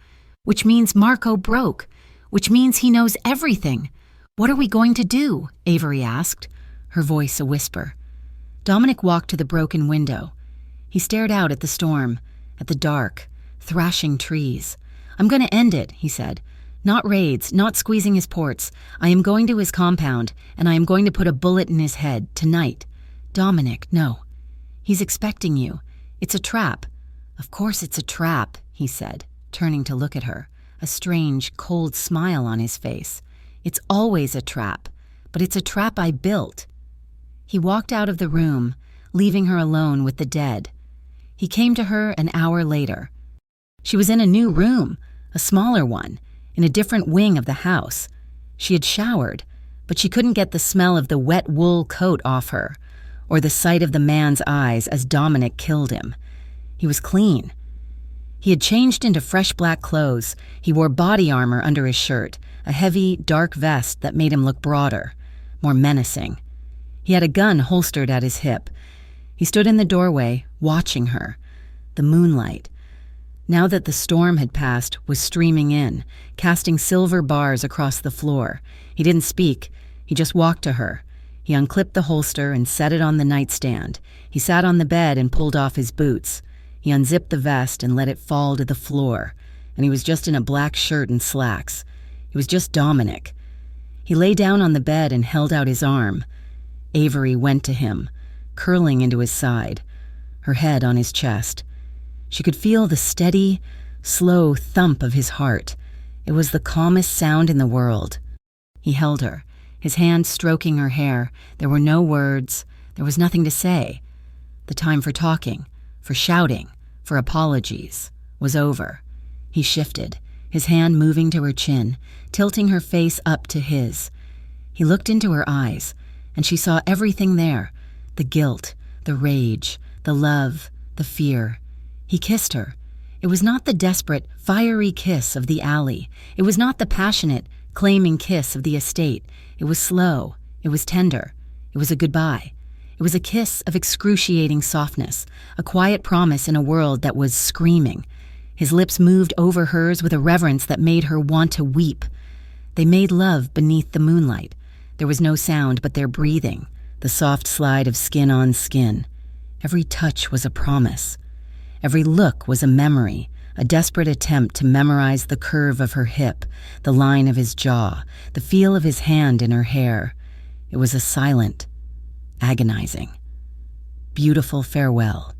which means Marco broke, which means he knows everything. What are we going to do?" Avery asked, her voice a whisper. Dominic walked to the broken window. He stared out at the storm, at the dark, thrashing trees. "I'm going to end it," he said. "Not raids, not squeezing his ports. I am going to his compound, and I am going to put a bullet in his head, tonight. Dominic, no. He's expecting you. It's a trap." "Of course it's a trap," he said, turning to look at her, a strange, cold smile on his face. "It's always a trap, but it's a trap I built." He walked out of the room, leaving her alone with the dead. He came to her an hour later. She was in a new room, a smaller one, in a different wing of the house. She had showered, but she couldn't get the smell of the wet wool coat off her, or the sight of the man's eyes as Dominic killed him. He was clean. He had changed into fresh black clothes. He wore body armor under his shirt, a heavy, dark vest that made him look broader, more menacing. He had a gun holstered at his hip. He stood in the doorway, watching her. The moonlight, now that the storm had passed, was streaming in, casting silver bars across the floor. He didn't speak. He just walked to her. He unclipped the holster and set it on the nightstand. He sat on the bed and pulled off his boots. He unzipped the vest and let it fall to the floor, and he was just in a black shirt and slacks. He was just Dominic. He lay down on the bed and held out his arm. Avery went to him, curling into his side, her head on his chest. She could feel the steady, slow thump of his heart. It was the calmest sound in the world. He held her, his hand stroking her hair. There were no words. There was nothing to say. The time for talking, for shouting, for apologies, was over. He shifted, his hand moving to her chin, tilting her face up to his. He looked into her eyes, and she saw everything there, the guilt, the rage, the love, the fear. He kissed her. It was not the desperate, fiery kiss of the alley. It was not the passionate, claiming kiss of the estate. It was slow. It was tender. It was a goodbye. It was a kiss of excruciating softness, a quiet promise in a world that was screaming. His lips moved over hers with a reverence that made her want to weep. They made love beneath the moonlight. There was no sound but their breathing, the soft slide of skin on skin. Every touch was a promise. Every look was a memory, a desperate attempt to memorize the curve of her hip, the line of his jaw, the feel of his hand in her hair. It was a silent, agonizing, beautiful farewell.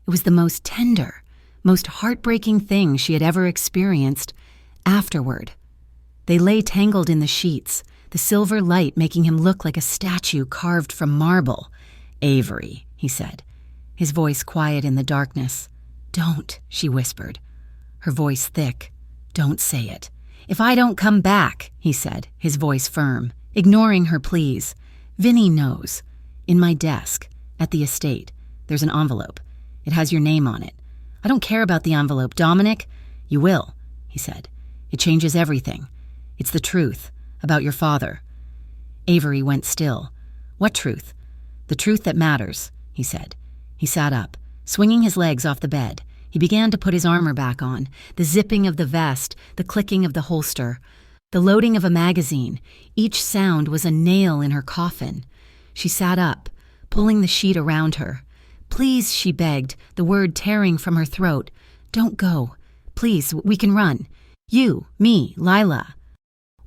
It was the most tender, most heartbreaking thing she had ever experienced. Afterward, they lay tangled in the sheets, the silver light making him look like a statue carved from marble. "Avery," he said, his voice quiet in the darkness. "Don't," she whispered, her voice thick. "Don't say it." "If I don't come back," he said, his voice firm, ignoring her pleas. "Vinny knows. In my desk, at the estate, there's an envelope. It has your name on it. I don't care about the envelope, Dominic." "You will," he said. "It changes everything. It's the truth, about your father." Avery went still. "What truth?" "The truth that matters," he said. He sat up, swinging his legs off the bed. He began to put his armor back on, the zipping of the vest, the clicking of the holster, the loading of a magazine. Each sound was a nail in her coffin. She sat up, pulling the sheet around her. "Please," she begged, the word tearing from her throat. "Don't go. Please, we can run. You, me, Lila.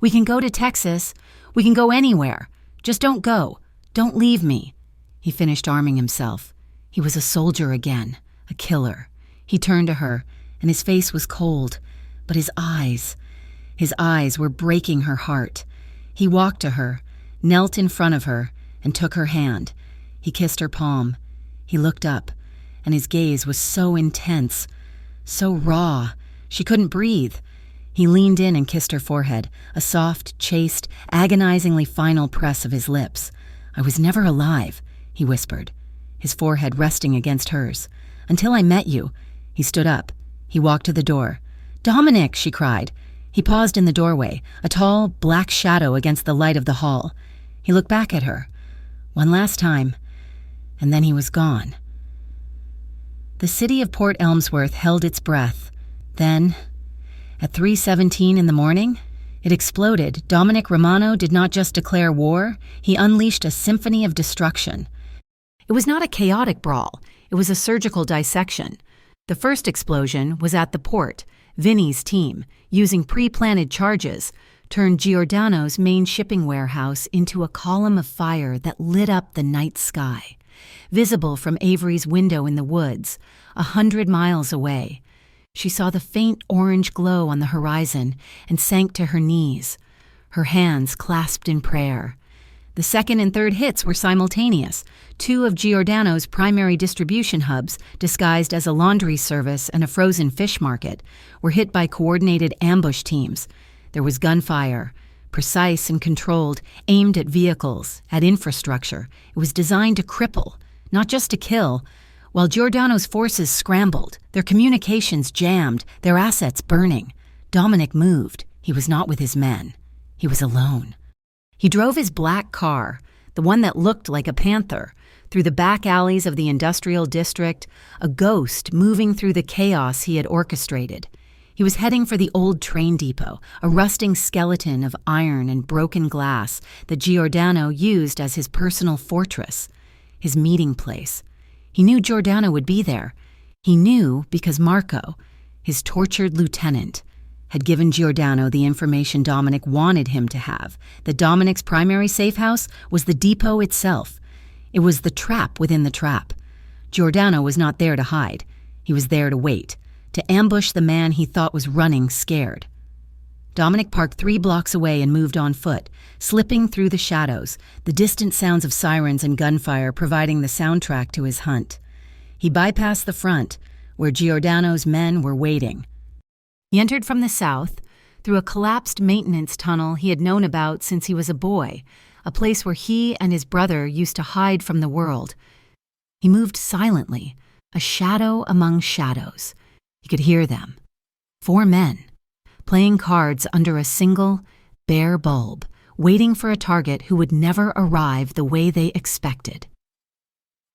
We can go to Texas. We can go anywhere. Just don't go. Don't leave me." He finished arming himself. He was a soldier again, a killer. He turned to her, and his face was cold, but his eyes were breaking her heart. He walked to her, knelt in front of her, and took her hand. He kissed her palm. He looked up, and his gaze was so intense, so raw, she couldn't breathe. He leaned in and kissed her forehead, a soft, chaste, agonizingly final press of his lips. "I was never alive," he whispered, his forehead resting against hers. "Until I met you." He stood up. He walked to the door. "Dominic!" she cried. He paused in the doorway, a tall, black shadow against the light of the hall. He looked back at her. One last time, and then he was gone. The city of Port Elmsworth held its breath. Then, at 3:17 in the morning, it exploded. Dominic Romano did not just declare war, he unleashed a symphony of destruction. It was not a chaotic brawl, it was a surgical dissection. The first explosion was at the port. Vinny's team, using pre-planted charges, turned Giordano's main shipping warehouse into a column of fire that lit up the night sky, visible from Avery's window in the woods, 100 miles away. She saw the faint orange glow on the horizon and sank to her knees, her hands clasped in prayer. The second and third hits were simultaneous. Two of Giordano's primary distribution hubs, disguised as a laundry service and a frozen fish market, were hit by coordinated ambush teams. There was gunfire, precise and controlled, aimed at vehicles, at infrastructure. It was designed to cripple, not just to kill. While Giordano's forces scrambled, their communications jammed, their assets burning, Dominic moved. He was not with his men. He was alone. He drove his black car, the one that looked like a panther, through the back alleys of the industrial district, a ghost moving through the chaos he had orchestrated. He was heading for the old train depot, a rusting skeleton of iron and broken glass that Giordano used as his personal fortress, his meeting place. He knew Giordano would be there. He knew because Marco, his tortured lieutenant, had given Giordano the information Dominic wanted him to have, that Dominic's primary safe house was the depot itself. It was the trap within the trap. Giordano was not there to hide. He was there to wait, to ambush the man he thought was running scared. Dominic parked 3 blocks away and moved on foot, slipping through the shadows, the distant sounds of sirens and gunfire providing the soundtrack to his hunt. He bypassed the front, where Giordano's men were waiting. He entered from the south, through a collapsed maintenance tunnel he had known about since he was a boy, a place where he and his brother used to hide from the world. He moved silently, a shadow among shadows. He could hear them. 4 men, playing cards under a single, bare bulb, waiting for a target who would never arrive the way they expected.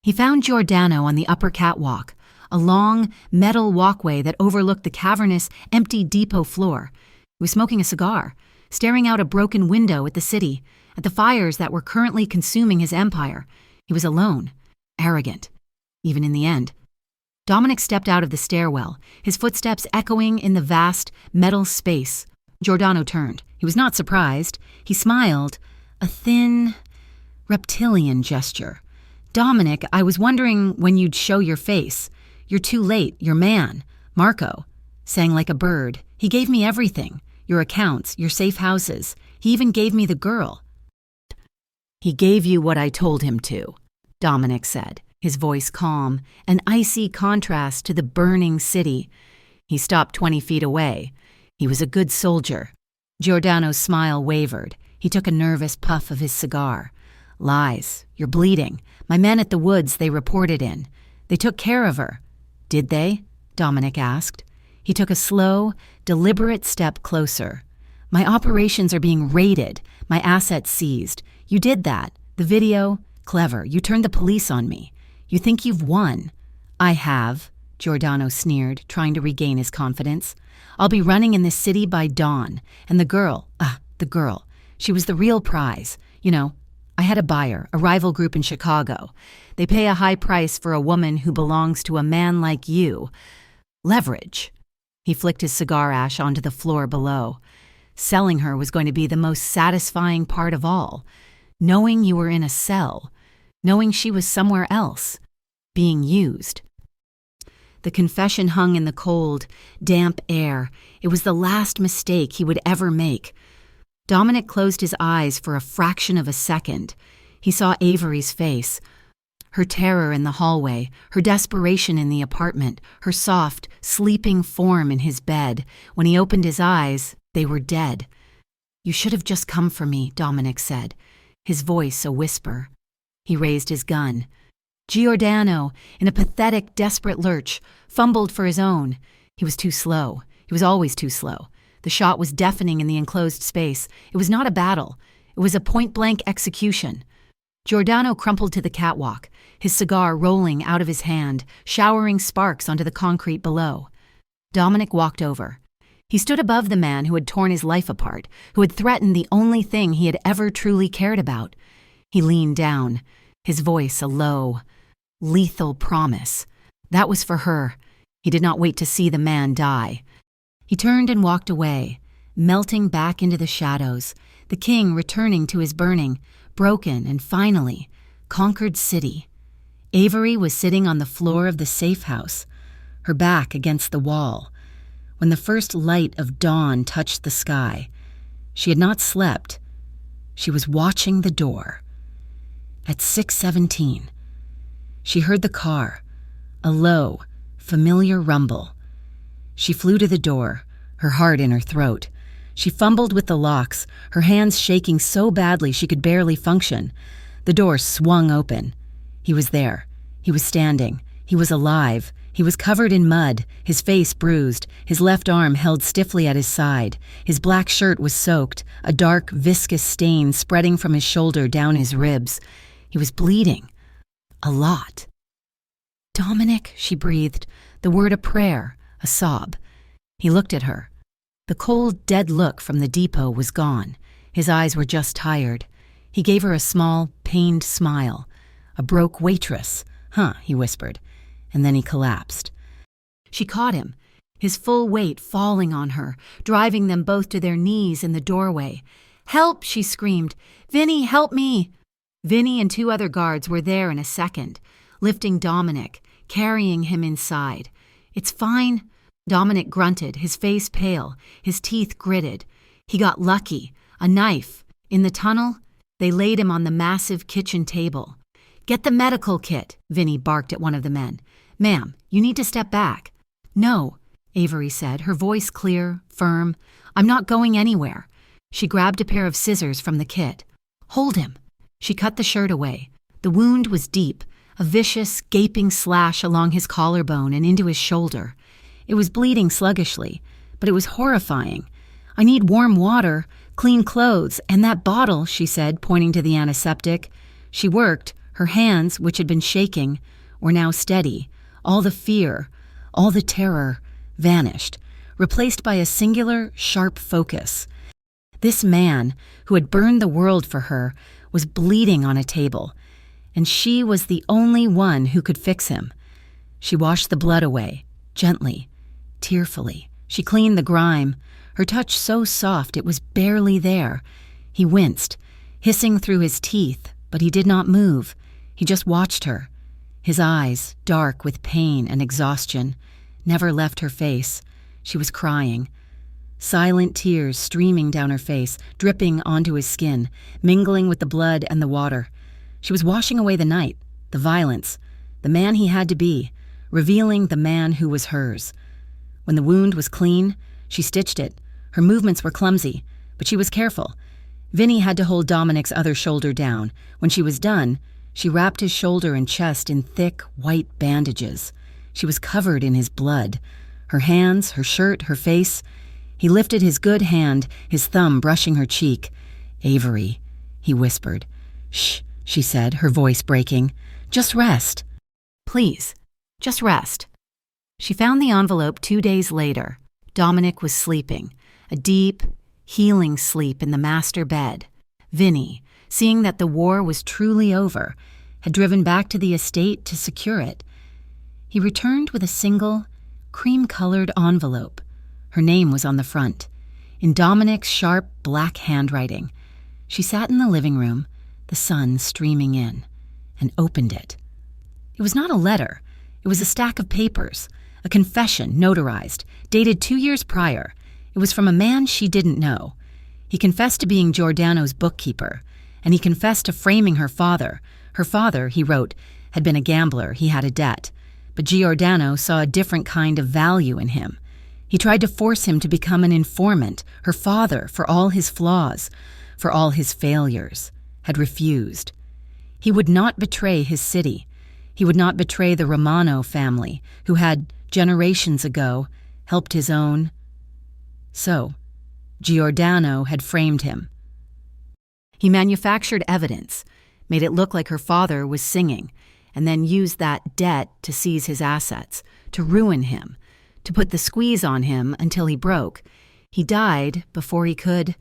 He found Giordano on the upper catwalk, a long, metal walkway that overlooked the cavernous, empty depot floor. He was smoking a cigar, staring out a broken window at the city, at the fires that were currently consuming his empire. He was alone, arrogant, even in the end. Dominic stepped out of the stairwell, his footsteps echoing in the vast, metal space. Giordano turned. He was not surprised. He smiled, a thin, reptilian gesture. "Dominic, I was wondering when you'd show your face. You're too late, your man, Marco," sang like a bird. "He gave me everything, your accounts, your safe houses. He even gave me the girl." "He gave you what I told him to," Dominic said, his voice calm, an icy contrast to the burning city. He stopped 20 feet away. He was a good soldier. Giordano's smile wavered. He took a nervous puff of his cigar. "Lies. You're bleeding. My men at the woods they reported in. They took care of her." "Did they?" Dominic asked. He took a slow, deliberate step closer. "My operations are being raided, my assets seized. You did that. The video, clever. You turned the police on me. You think you've won." "I have," Giordano sneered, trying to regain his confidence. "I'll be running in this city by dawn. And the girl, she was the real prize. You know, I had a buyer, a rival group in Chicago. They pay a high price for a woman who belongs to a man like you. Leverage." He flicked his cigar ash onto the floor below. "Selling her was going to be the most satisfying part of all. Knowing you were in a cell. Knowing she was somewhere else. Being used." The confession hung in the cold, damp air. It was the last mistake he would ever make. Dominic closed his eyes for a fraction of a second. He saw Avery's face. Her terror in the hallway, her desperation in the apartment, her soft, sleeping form in his bed. When he opened his eyes, they were dead. "You should have just come for me," Dominic said, his voice a whisper. He raised his gun. Giordano, in a pathetic, desperate lurch, fumbled for his own. He was too slow. He was always too slow. The shot was deafening in the enclosed space. It was not a battle. It was a point-blank execution. Giordano crumpled to the catwalk, his cigar rolling out of his hand, showering sparks onto the concrete below. Dominic walked over. He stood above the man who had torn his life apart, who had threatened the only thing he had ever truly cared about. He leaned down, his voice a low, lethal promise. That was for her. He did not wait to see the man die. He turned and walked away, melting back into the shadows, the king returning to his burning, broken and finally conquered city. Avery was sitting on the floor of the safe house, her back against the wall. When the first light of dawn touched the sky, she had not slept. She was watching the door. At 6:17, she heard the car, a low, familiar rumble. She flew to the door, her heart in her throat. She fumbled with the locks, her hands shaking so badly she could barely function. The door swung open. He was there. He was standing. He was alive. He was covered in mud, his face bruised, his left arm held stiffly at his side. His black shirt was soaked, a dark, viscous stain spreading from his shoulder down his ribs. He was bleeding. A lot. "Dominic," she breathed, the word a prayer, a sob. He looked at her. The cold, dead look from the depot was gone. His eyes were just tired. He gave her a small, pained smile. "A broke waitress. Huh," he whispered, and then he collapsed. She caught him, his full weight falling on her, driving them both to their knees in the doorway. "Help!" she screamed. "Vinny, help me!" Vinny and 2 other guards were there in a second, lifting Dominic, carrying him inside. "It's fine." Dominic grunted, his face pale, his teeth gritted. He got lucky. A knife. In the tunnel, they laid him on the massive kitchen table. "Get the medical kit," Vinny barked at one of the men. "Ma'am, you need to step back." "No," Avery said, her voice clear, firm. "I'm not going anywhere." She grabbed a pair of scissors from the kit. "Hold him." She cut the shirt away. The wound was deep, a vicious, gaping slash along his collarbone and into his shoulder. It was bleeding sluggishly, but it was horrifying. "I need warm water, clean clothes, and that bottle," she said, pointing to the antiseptic. She worked. Her hands, which had been shaking, were now steady. All the fear, all the terror, vanished, replaced by a singular, sharp focus. This man, who had burned the world for her, was bleeding on a table, and she was the only one who could fix him. She washed the blood away, gently, tearfully. She cleaned the grime, her touch so soft it was barely there. He winced, hissing through his teeth, but he did not move. He just watched her. His eyes, dark with pain and exhaustion, never left her face. She was crying. Silent tears streaming down her face, dripping onto his skin, mingling with the blood and the water. She was washing away the night, the violence, the man he had to be, revealing the man who was hers. When the wound was clean, she stitched it. Her movements were clumsy, but she was careful. Vinny had to hold Dominic's other shoulder down. When she was done, she wrapped his shoulder and chest in thick, white bandages. She was covered in his blood. Her hands, her shirt, her face. He lifted his good hand, his thumb brushing her cheek. "Avery," he whispered. "Shh," she said, her voice breaking. "Just rest. Please, just rest." She found the envelope 2 days later. Dominic was sleeping, a deep, healing sleep in the master bed. Vinny, seeing that the war was truly over, had driven back to the estate to secure it. He returned with a single, cream-colored envelope. Her name was on the front, in Dominic's sharp black handwriting. She sat in the living room, the sun streaming in, and opened it. It was not a letter. It was a stack of papers, a confession notarized, dated 2 years prior. It was from a man she didn't know. He confessed to being Giordano's bookkeeper, and he confessed to framing her father. Her father, he wrote, had been a gambler. He had a debt. But Giordano saw a different kind of value in him. He tried to force him to become an informant. Her father, for all his flaws, for all his failures, had refused. He would not betray his city. He would not betray the Romano family, who had, generations ago, helped his own. So, Giordano had framed him. He manufactured evidence, made it look like her father was singing, and then used that debt to seize his assets, to ruin him, to put the squeeze on him until he broke. He died before he could.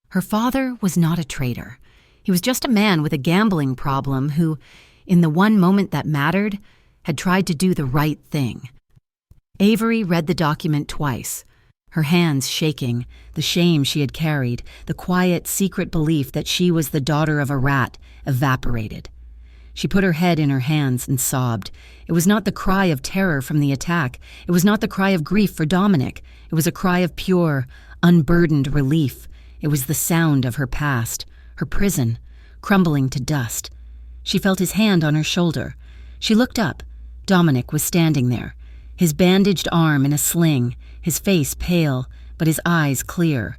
Her father was not a traitor. He was just a man with a gambling problem who, in the one moment that mattered, had tried to do the right thing. Avery read the document twice, her hands shaking, the shame she had carried, the quiet, secret belief that she was the daughter of a rat, evaporated. She put her head in her hands and sobbed. It was not the cry of terror from the attack. It was not the cry of grief for Dominic. It was a cry of pure, unburdened relief. It was the sound of her past, her prison, crumbling to dust. She felt his hand on her shoulder. She looked up. Dominic was standing there, his bandaged arm in a sling, his face pale, but his eyes clear.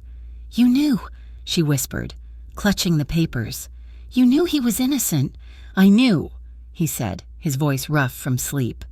"You knew," she whispered, clutching the papers. "You knew he was innocent." "I knew," he said, his voice rough from sleep.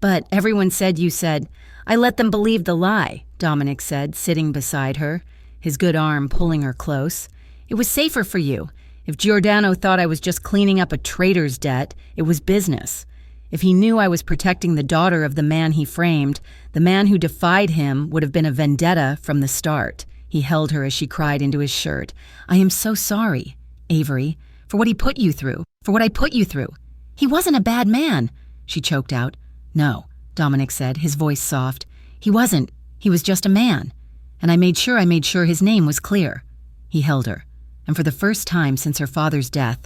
"But everyone said you said—" "I let them believe the lie," Dominic said, sitting beside her, his good arm pulling her close. "It was safer for you. If Giordano thought I was just cleaning up a traitor's debt, it was business. If he knew I was protecting the daughter of the man he framed, the man who defied him would have been a vendetta from the start." He held her as she cried into his shirt. "I am so sorry, Avery, for what he put you through, for what I put you through. He wasn't a bad man," she choked out. "No," Dominic said, his voice soft. "He wasn't. He was just a man. And I made sure his name was clear." He held her, and for the first time since her father's death,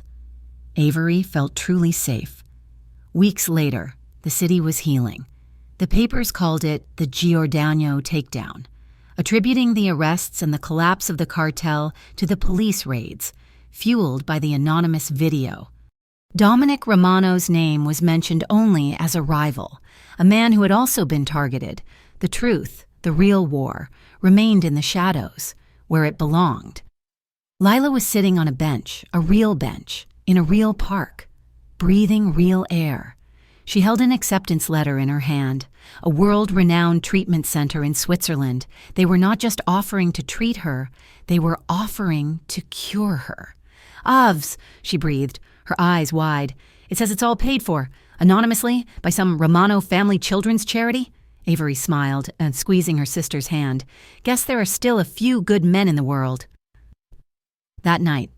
Avery felt truly safe. Weeks later, the city was healing. The papers called it the Giordano takedown, attributing the arrests and the collapse of the cartel to the police raids, fueled by the anonymous video. Dominic Romano's name was mentioned only as a rival, a man who had also been targeted. The truth, the real war, remained in the shadows, where it belonged. Lila was sitting on a bench, a real bench, in a real park, breathing real air. She held an acceptance letter in her hand, a world-renowned treatment center in Switzerland. They were not just offering to treat her, they were offering to cure her. "Avs," she breathed, her eyes wide. "It says it's all paid for, anonymously, by some Romano family children's charity?" Avery smiled, and squeezing her sister's hand. "Guess there are still a few good men in the world." That night,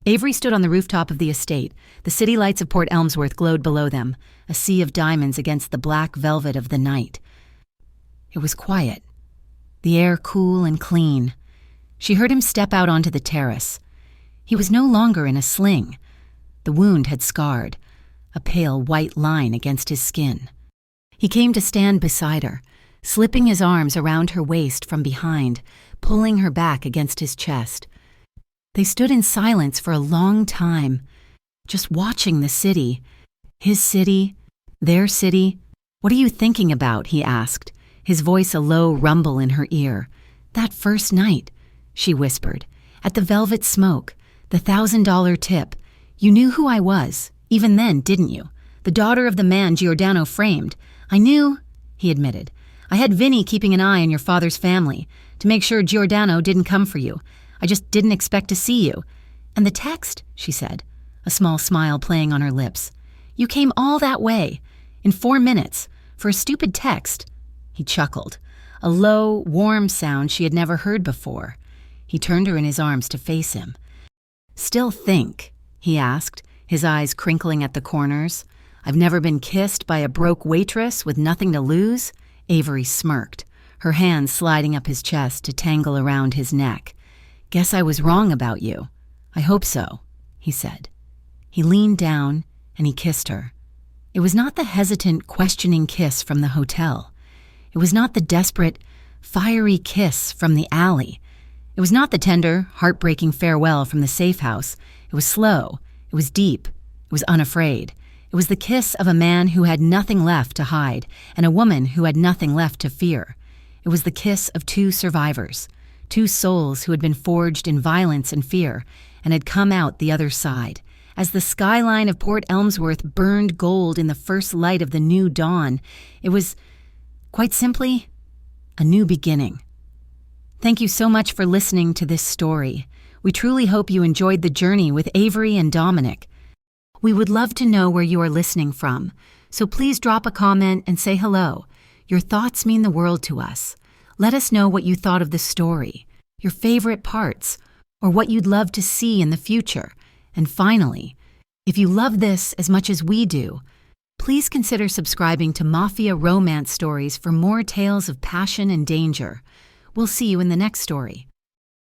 Avery stood on the rooftop of the estate. The city lights of Port Elmsworth glowed below them, a sea of diamonds against the black velvet of the night. It was quiet, the air cool and clean. She heard him step out onto the terrace. He was no longer in a sling. The wound had scarred, a pale white line against his skin. He came to stand beside her, slipping his arms around her waist from behind, pulling her back against his chest. They stood in silence for a long time, just watching the city. His city, their city. "What are you thinking about?" he asked, his voice a low rumble in her ear. "That first night," she whispered, "at the Velvet Smoke, the $1,000 tip. You knew who I was, even then, didn't you? The daughter of the man Giordano framed. I knew," he admitted. "I had Vinny keeping an eye on your father's family, to make sure Giordano didn't come for you. I just didn't expect to see you. And the text," she said, a small smile playing on her lips. "You came all that way, in 4 minutes, for a stupid text." He chuckled, a low, warm sound she had never heard before. He turned her in his arms to face him. "Still think?" he asked, his eyes crinkling at the corners. "I've never been kissed by a broke waitress with nothing to lose?" Avery smirked, her hands sliding up his chest to tangle around his neck. "Guess I was wrong about you. I hope so," he said. He leaned down and he kissed her. It was not the hesitant, questioning kiss from the hotel. It was not the desperate, fiery kiss from the alley. It was not the tender, heartbreaking farewell from the safe house. It was slow. It was deep. It was unafraid. It was the kiss of a man who had nothing left to hide and a woman who had nothing left to fear. It was the kiss of 2 survivors. 2 souls who had been forged in violence and fear and had come out the other side. As the skyline of Port Elmsworth burned gold in the first light of the new dawn, it was, quite simply, a new beginning. Thank you so much for listening to this story. We truly hope you enjoyed the journey with Avery and Dominic. We would love to know where you are listening from, so please drop a comment and say hello. Your thoughts mean the world to us. Let us know what you thought of the story, your favorite parts, or what you'd love to see in the future. And finally, if you love this as much as we do, please consider subscribing to Mafia Romance Stories for more tales of passion and danger. We'll see you in the next story.